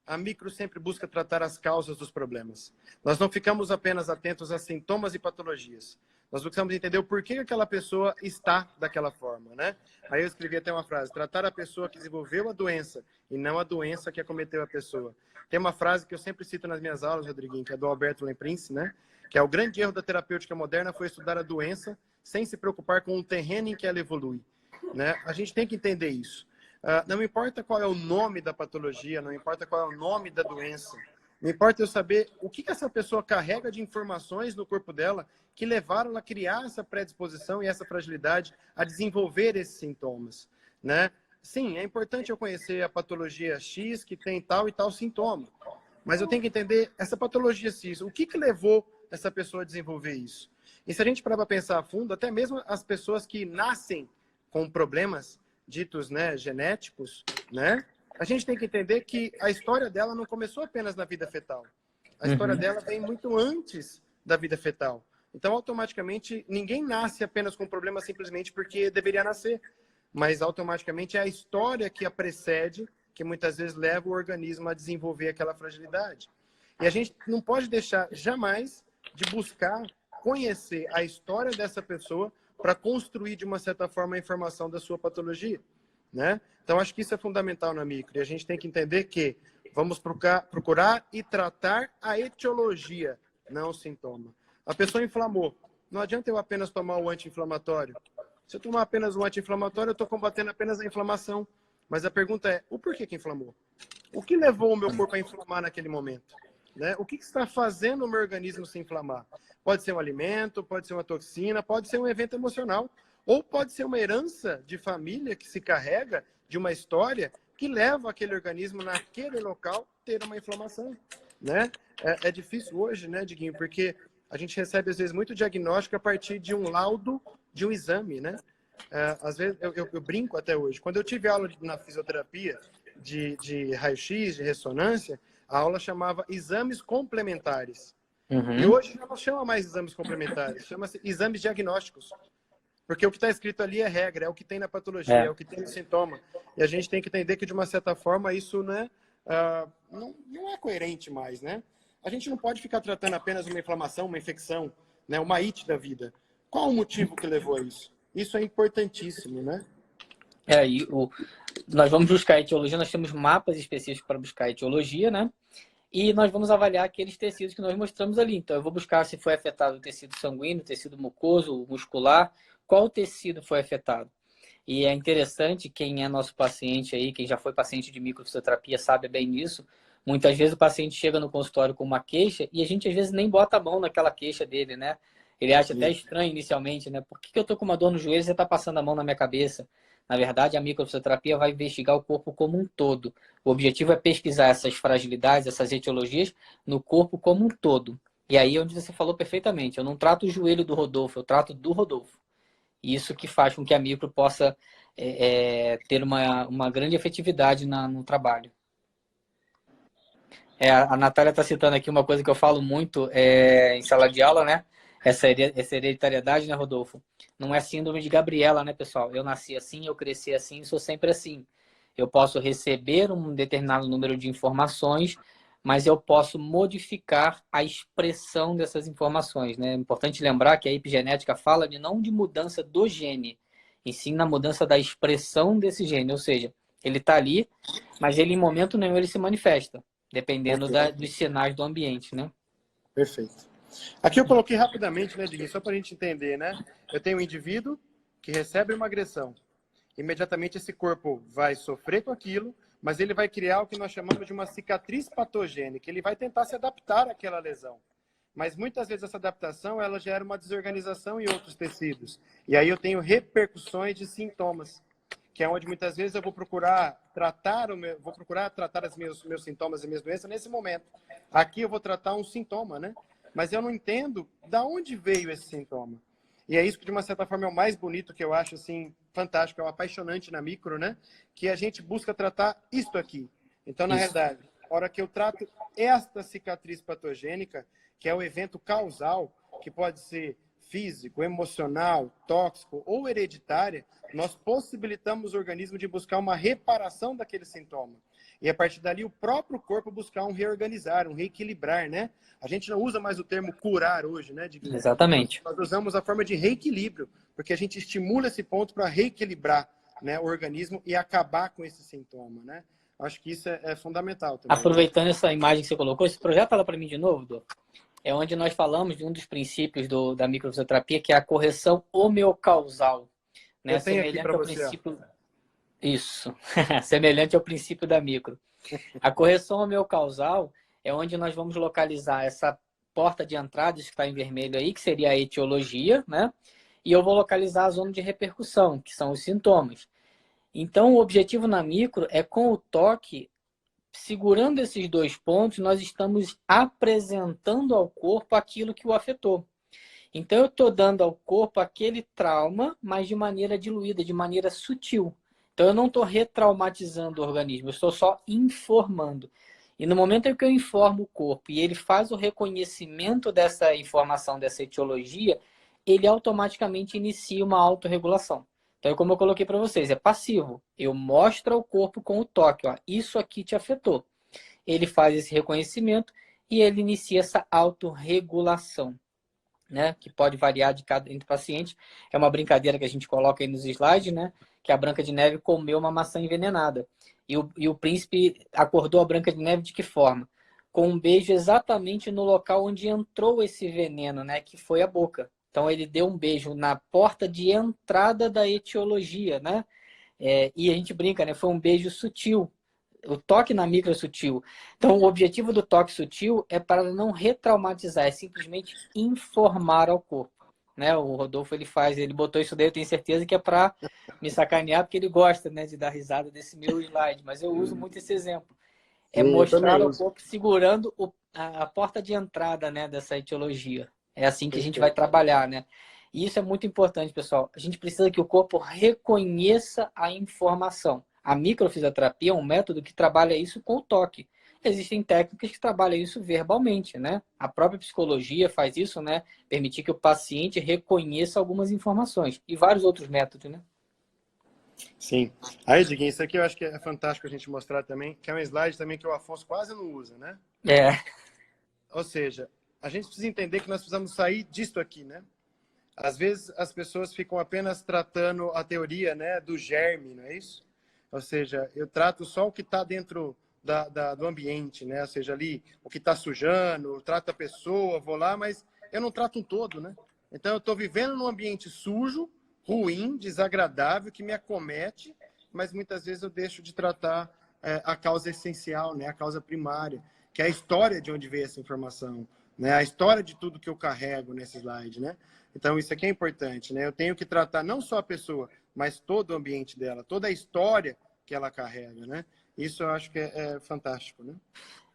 A micro sempre busca tratar as causas dos problemas. Nós não ficamos apenas atentos a sintomas e patologias. Nós buscamos entender o porquê aquela pessoa está daquela forma, né? Aí eu escrevi até uma frase: tratar a pessoa que desenvolveu a doença e não a doença que acometeu a pessoa. Tem uma frase que eu sempre cito nas minhas aulas, Rodriguinho, que é do Alberto Lemprince, né? Que é: o grande erro da terapêutica moderna foi estudar a doença sem se preocupar com o terreno em que ela evolui, né? A gente tem que entender isso. Não importa qual é o nome da patologia, não importa qual é o nome da doença, não importa eu saber o que essa pessoa carrega de informações no corpo dela que levaram ela a criar essa predisposição e essa fragilidade a desenvolver esses sintomas, né? Sim, é importante eu conhecer a patologia X que tem tal e tal sintoma, mas eu tenho que entender essa patologia X, o que levou essa pessoa a desenvolver isso. E se a gente parar para pensar a fundo, até mesmo as pessoas que nascem com problemas ditos, né, genéticos, né, a gente tem que entender que a história dela não começou apenas na vida fetal. A história dela vem muito antes da vida fetal. Então, automaticamente, ninguém nasce apenas com problema simplesmente porque deveria nascer. Mas, automaticamente, é a história que a precede, que muitas vezes leva o organismo a desenvolver aquela fragilidade. E a gente não pode deixar jamais de buscar conhecer a história dessa pessoa para construir, de uma certa forma, a informação da sua patologia, né? Então, acho que isso é fundamental na micro. E a gente tem que entender que vamos procurar e tratar a etiologia, não o sintoma. A pessoa inflamou. Não adianta eu apenas tomar o anti-inflamatório. Se eu tomar apenas o anti-inflamatório, eu estou combatendo apenas a inflamação. Mas a pergunta é, o porquê que inflamou? O que levou o meu corpo a inflamar naquele momento? Né? O que está fazendo o meu organismo se inflamar? Pode ser um alimento, pode ser uma toxina, pode ser um evento emocional, ou pode ser uma herança de família que se carrega de uma história que leva aquele organismo naquele local a ter uma inflamação, né? É difícil hoje, né, Diguinho? Porque a gente recebe, às vezes, muito diagnóstico a partir de um laudo de um exame, né? Às vezes, eu brinco até hoje. Quando eu tive aula na fisioterapia de raio-x, de ressonância, a aula chamava exames complementares. E hoje já não chama mais exames complementares, chama-se exames diagnósticos. Porque o que está escrito ali é regra, é o que tem na patologia, é o que tem no sintoma. E a gente tem que entender que, de uma certa forma, isso, né, não é coerente mais, né? A gente não pode ficar tratando apenas uma inflamação, uma infecção, né, uma IT da vida. Qual o motivo que levou a isso? Isso é importantíssimo, né? Nós vamos buscar a etiologia, nós temos mapas específicos para buscar a etiologia, né? E nós vamos avaliar aqueles tecidos que nós mostramos ali. Então, eu vou buscar se foi afetado o tecido sanguíneo, o tecido mucoso, muscular, qual tecido foi afetado. E é interessante, quem é nosso paciente aí, quem já foi paciente de microfisioterapia sabe bem disso. Muitas vezes o paciente chega no consultório com uma queixa e a gente às vezes nem bota a mão naquela queixa dele, né? Ele acha até estranho inicialmente, né? Por que eu tô com uma dor no joelho e você tá passando a mão na minha cabeça? Na verdade, a microfisioterapia vai investigar o corpo como um todo. O objetivo é pesquisar essas fragilidades, essas etiologias no corpo como um todo. E aí, onde você falou perfeitamente, eu não trato o joelho do Rodolfo, eu trato do Rodolfo. Isso que faz com que a micro possa ter uma grande efetividade no trabalho. A Natália está citando aqui uma coisa que eu falo muito em sala de aula, né? Essa hereditariedade, né, Rodolfo? Não é síndrome de Gabriela, né, pessoal? Eu nasci assim, eu cresci assim, sou sempre assim. Eu posso receber um determinado número de informações, mas eu posso modificar a expressão dessas informações, né? É importante lembrar que a epigenética fala não de mudança do gene, e sim na mudança da expressão desse gene. Ou seja, ele está ali, mas ele em momento nenhum ele se manifesta, dependendo dos sinais do ambiente, né? Perfeito. Aqui eu coloquei rapidamente, né, Diguinho, só para a gente entender, né? Eu tenho um indivíduo que recebe uma agressão. Imediatamente esse corpo vai sofrer com aquilo, mas ele vai criar o que nós chamamos de uma cicatriz patogênica. Ele vai tentar se adaptar àquela lesão. Mas muitas vezes essa adaptação ela gera uma desorganização em outros tecidos. E aí eu tenho repercussões de sintomas, que é onde muitas vezes eu vou procurar tratar os meus sintomas e minhas doenças nesse momento. Aqui eu vou tratar um sintoma, né? Mas eu não entendo da onde veio esse sintoma. E é isso que, de uma certa forma, é o mais bonito que eu acho, assim, fantástico, é o apaixonante na micro, né? Que a gente busca tratar isto aqui. Então, na realidade, a hora que eu trato esta cicatriz patogênica, que é o evento causal, que pode ser físico, emocional, tóxico ou hereditária, nós possibilitamos o organismo de buscar uma reparação daquele sintoma. E a partir dali, o próprio corpo buscar um reorganizar, um reequilibrar, né? A gente não usa mais o termo curar hoje, né, Diguinho? Exatamente. Nós usamos a forma de reequilíbrio, porque a gente estimula esse ponto para reequilibrar, né, o organismo e acabar com esse sintoma, né? Acho que isso é fundamental também. Aproveitando essa imagem que você colocou, esse projeto ela para mim de novo, Dô, é onde nós falamos de um dos princípios da microfisioterapia, que é a correção homeocausal. Né? Eu tenho aqui Semelhante para ao você. princípio... Isso, semelhante ao princípio da micro. A correção homeocausal é onde nós vamos localizar essa porta de entrada, que está em vermelho aí, que seria a etiologia, né? E eu vou localizar a zona de repercussão, que são os sintomas. Então, o objetivo na micro é, com o toque, segurando esses dois pontos, nós estamos apresentando ao corpo aquilo que o afetou. Então, eu estou dando ao corpo aquele trauma, mas de maneira diluída, de maneira sutil. Então, eu não estou retraumatizando o organismo, eu estou só informando. E no momento em que eu informo o corpo e ele faz o reconhecimento dessa informação, dessa etiologia, ele automaticamente inicia uma autorregulação. Então, como eu coloquei para vocês, é passivo. Eu mostro ao corpo com o toque, ó, isso aqui te afetou. Ele faz esse reconhecimento e ele inicia essa autorregulação, né? Que pode variar entre pacientes. É uma brincadeira que a gente coloca aí nos slides, né? Que a Branca de Neve comeu uma maçã envenenada. E o príncipe acordou a Branca de Neve de que forma? Com um beijo exatamente no local onde entrou esse veneno, né? Que foi a boca. Então, ele deu um beijo na porta de entrada da etiologia, né? E a gente brinca, né? Foi um beijo sutil. O toque na micro é sutil. Então, o objetivo do toque sutil é para não retraumatizar, é simplesmente informar ao corpo. Né? O Rodolfo, ele botou isso daí, eu tenho certeza que é para me sacanear, porque ele gosta, né, de dar risada desse meu slide, mas eu uso muito esse exemplo. É Sim, mostrar ao corpo segurando a porta de entrada, né, dessa etiologia. É assim que a gente vai trabalhar, né? E isso é muito importante, pessoal. A gente precisa que o corpo reconheça a informação. A microfisioterapia é um método que trabalha isso com o toque. Existem técnicas que trabalham isso verbalmente, né? A própria psicologia faz isso, né? Permitir que o paciente reconheça algumas informações. E vários outros métodos, né? Sim. Aí, Diguinho, isso aqui eu acho que é fantástico a gente mostrar também, que é um slide também que o Afonso quase não usa, né? Ou seja, a gente precisa entender que nós precisamos sair disto aqui, né? Às vezes as pessoas ficam apenas tratando a teoria, né, do germe, não é isso? Ou seja, eu trato só o que está dentro do ambiente, né? Ou seja, ali o que está sujando, eu trato a pessoa, vou lá, mas eu não trato um todo, né? Então eu estou vivendo num ambiente sujo, ruim, desagradável, que me acomete, mas muitas vezes eu deixo de tratar a causa essencial, né? A causa primária, que é a história de onde veio essa informação, né? A história de tudo que eu carrego nesse slide, né? Então, isso aqui é importante, né? Eu tenho que tratar não só a pessoa, mas todo o ambiente dela, toda a história que ela carrega, né? Isso eu acho que é fantástico, né?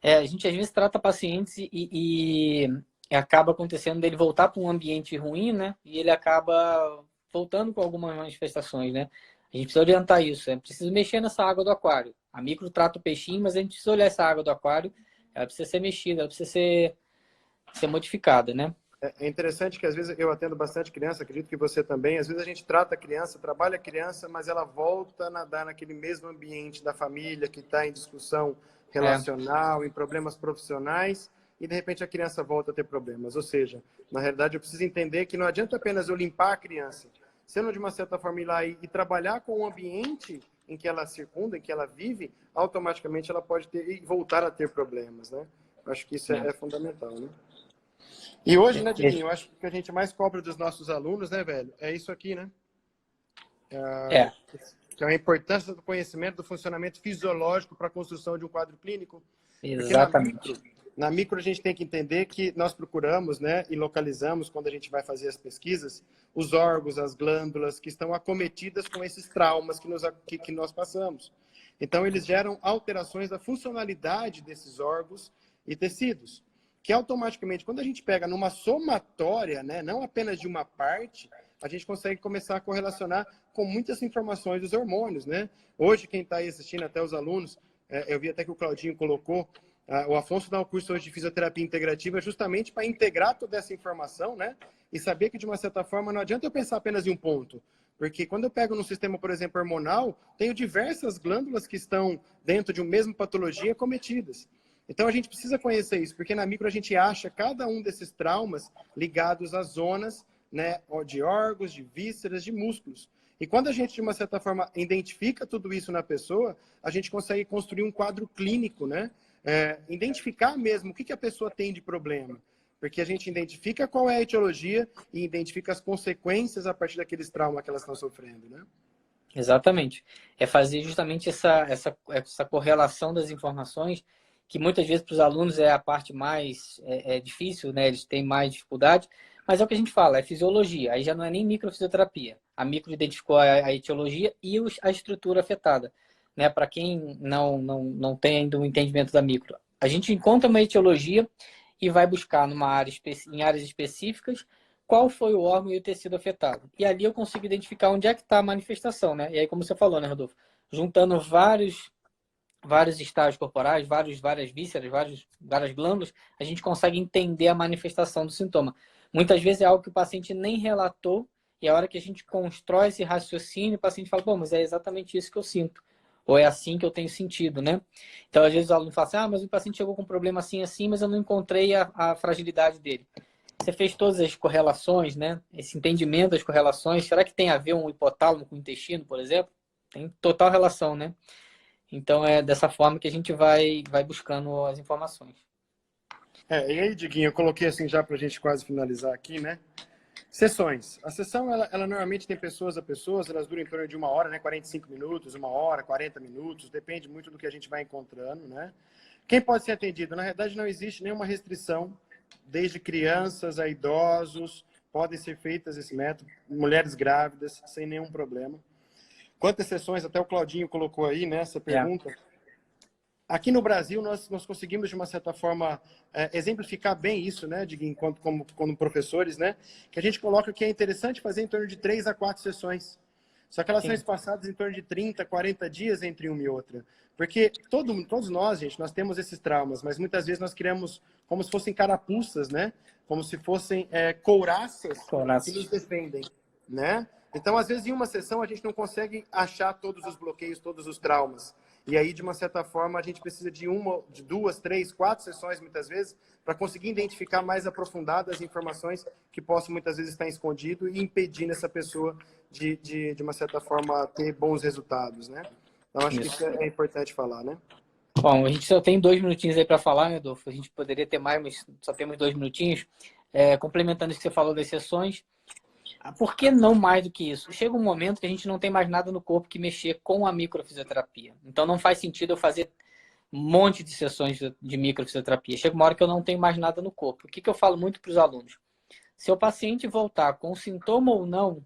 A gente às vezes trata pacientes e acaba acontecendo dele voltar para um ambiente ruim, né? E ele acaba voltando com algumas manifestações, né? A gente precisa orientar isso, é preciso mexer nessa água do aquário. A micro trata o peixinho, mas a gente precisa olhar essa água do aquário, ela precisa ser mexida, ela precisa ser modificada, né? É interessante que às vezes eu atendo bastante criança, acredito que você também, às vezes a gente trata a criança, trabalha a criança, mas ela volta a nadar naquele mesmo ambiente da família que está em discussão relacional, em problemas profissionais, e de repente a criança volta a ter problemas. Ou seja, na realidade eu preciso entender que não adianta apenas eu limpar a criança, sendo de uma certa forma ir lá e trabalhar com o ambiente em que ela circunda, em que ela vive, automaticamente ela pode ter e voltar a ter problemas, né? Eu acho que isso é fundamental, né? E hoje, né, Diguinho, eu acho que o que a gente mais cobra dos nossos alunos, né, velho, é isso aqui, né? Que é a importância do conhecimento do funcionamento fisiológico para a construção de um quadro clínico. Exatamente. Porque na micro a gente tem que entender que nós procuramos, né, e localizamos, quando a gente vai fazer as pesquisas, os órgãos, as glândulas que estão acometidas com esses traumas que nós passamos. Então, eles geram alterações da funcionalidade desses órgãos e tecidos, que automaticamente, quando a gente pega numa somatória, né, não apenas de uma parte, a gente consegue começar a correlacionar com muitas informações dos hormônios, né? Hoje, quem está aí assistindo, até os alunos, eu vi até que o Claudinho colocou, o Afonso dá um curso hoje de fisioterapia integrativa justamente para integrar toda essa informação, né? e saber que, de uma certa forma, não adianta eu pensar apenas em um ponto. Porque quando eu pego no sistema, por exemplo, hormonal, tenho diversas glândulas que estão dentro de uma mesma patologia cometidas. Então, a gente precisa conhecer isso, porque na micro a gente acha cada um desses traumas ligados às zonas, né, de órgãos, de vísceras, de músculos. E quando a gente, de uma certa forma, identifica tudo isso na pessoa, a gente consegue construir um quadro clínico, né? Identificar mesmo o que a pessoa tem de problema. Porque a gente identifica qual é a etiologia e identifica as consequências a partir daqueles traumas que elas estão sofrendo, né? Exatamente. É fazer justamente essa correlação das informações, que muitas vezes para os alunos é a parte mais difícil, né? Eles têm mais dificuldade, mas é o que a gente fala, é fisiologia. Aí já não é nem microfisioterapia. A micro identificou a etiologia e a estrutura afetada, né? Para quem não tem ainda um entendimento da micro. A gente encontra uma etiologia e vai buscar em áreas específicas qual foi o órgão e o tecido afetado. E ali eu consigo identificar onde é que está a manifestação, né? E aí, como você falou, né, Rodolfo? Juntando vários estágios corporais, várias vísceras, várias glândulas, a gente consegue entender a manifestação do sintoma. Muitas vezes é algo que o paciente nem relatou, e a hora que a gente constrói esse raciocínio, o paciente fala, pô, mas é exatamente isso que eu sinto. Ou é assim que eu tenho sentido, né? Então, às vezes o aluno fala assim, mas o paciente chegou com um problema assim, assim, mas eu não encontrei a fragilidade dele. Você fez todas as correlações, né? Esse entendimento das correlações, será que tem a ver um hipotálamo com o intestino, por exemplo? Tem total relação, né? Então, é dessa forma que a gente vai buscando as informações. E aí, Diguinho, eu coloquei assim já para a gente quase finalizar aqui, né? Sessões. A sessão, ela normalmente tem pessoas a pessoas, elas duram em torno de 1 hora, né? 45 minutos, 1 hora, 40 minutos, depende muito do que a gente vai encontrando, né? Quem pode ser atendido? Na verdade, não existe nenhuma restrição, desde crianças a idosos, podem ser feitas esse método, mulheres grávidas, sem nenhum problema. Quantas sessões, até o Claudinho colocou aí, né, essa pergunta. Aqui no Brasil, nós conseguimos, de uma certa forma, exemplificar bem isso, né, enquanto como professores, né, que a gente coloca que é interessante fazer em torno de 3 a 4 sessões. Só que elas são espaçadas em torno de 30, 40 dias entre uma e outra. Porque todos nós, gente, nós temos esses traumas, mas muitas vezes nós criamos como se fossem carapuças, né? Como se fossem couraças que nos defendem, né? Então, às vezes, em uma sessão, a gente não consegue achar todos os bloqueios, todos os traumas. E aí, de uma certa forma, a gente precisa de 2, 3, 4 sessões, muitas vezes, para conseguir identificar mais aprofundadas as informações que possam, muitas vezes, estar escondido e impedindo essa pessoa de uma certa forma, ter bons resultados, né? Então, acho que isso é importante falar, né? Bom, a gente só tem 2 minutinhos aí para falar, né, Adolfo? A gente poderia ter mais, mas só temos 2 minutinhos. Complementando isso que você falou das sessões, por que não mais do que isso? Chega um momento que a gente não tem mais nada no corpo que mexer com a microfisioterapia. Então, não faz sentido eu fazer um monte de sessões de microfisioterapia. Chega uma hora que eu não tenho mais nada no corpo. O que eu falo muito para os alunos? Se o paciente voltar com sintoma ou não,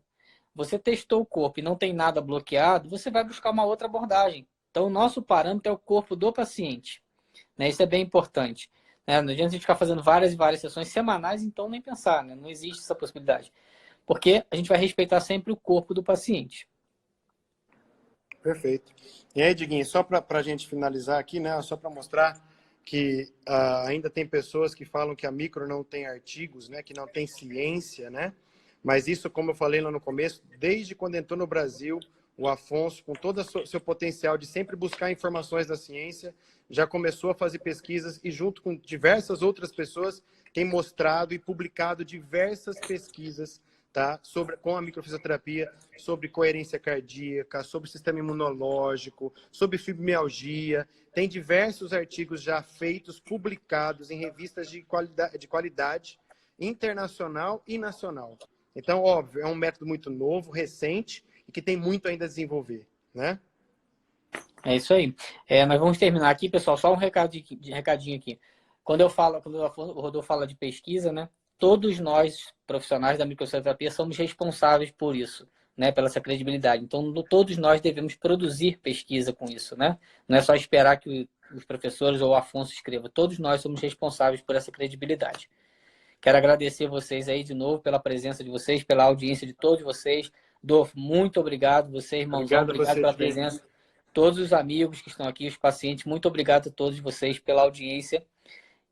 você testou o corpo e não tem nada bloqueado, você vai buscar uma outra abordagem. Então, o nosso parâmetro é o corpo do paciente, né? Isso é bem importante, né? Não adianta a gente ficar fazendo várias e várias sessões semanais, então nem pensar, né? Não existe essa possibilidade. Porque a gente vai respeitar sempre o corpo do paciente. Perfeito. E aí, Diguinho, só para a gente finalizar aqui, né? Só para mostrar que ainda tem pessoas que falam que a micro não tem artigos, né? Que não tem ciência, né? Mas isso, como eu falei lá no começo, desde quando entrou no Brasil, o Afonso, com todo o seu potencial de sempre buscar informações da ciência, já começou a fazer pesquisas e, junto com diversas outras pessoas, tem mostrado e publicado diversas pesquisas, tá? Com a microfisioterapia, sobre coerência cardíaca, sobre sistema imunológico, sobre fibromialgia. Tem diversos artigos já feitos, publicados em revistas de qualidade internacional e nacional. Então, óbvio, é um método muito novo, recente, e que tem muito ainda a desenvolver, né? É isso aí. Nós vamos terminar aqui, pessoal, só um recadinho aqui. Quando o Rodolfo fala de pesquisa, né? Todos nós, profissionais da microfisioterapia, somos responsáveis por isso, né? Pela essa credibilidade. Então, todos nós devemos produzir pesquisa com isso, né? Não é só esperar que os professores ou o Afonso escreva. Todos nós somos responsáveis por essa credibilidade. Quero agradecer vocês aí de novo pela presença de vocês, pela audiência de todos vocês. Dolfo, muito obrigado. Você, irmãozão, obrigado pela presença. Todos os amigos que estão aqui, os pacientes, muito obrigado a todos vocês pela audiência.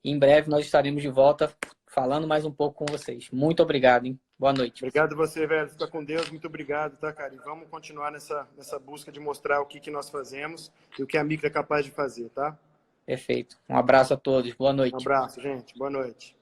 Em breve nós estaremos de volta falando mais um pouco com vocês. Muito obrigado, hein? Boa noite. Obrigado a você, velho. Fica com Deus. Muito obrigado, tá, cara? E vamos continuar nessa busca de mostrar o que nós fazemos e o que a micro é capaz de fazer, tá? Perfeito. Um abraço a todos. Boa Um noite. abraço, gente. Boa noite.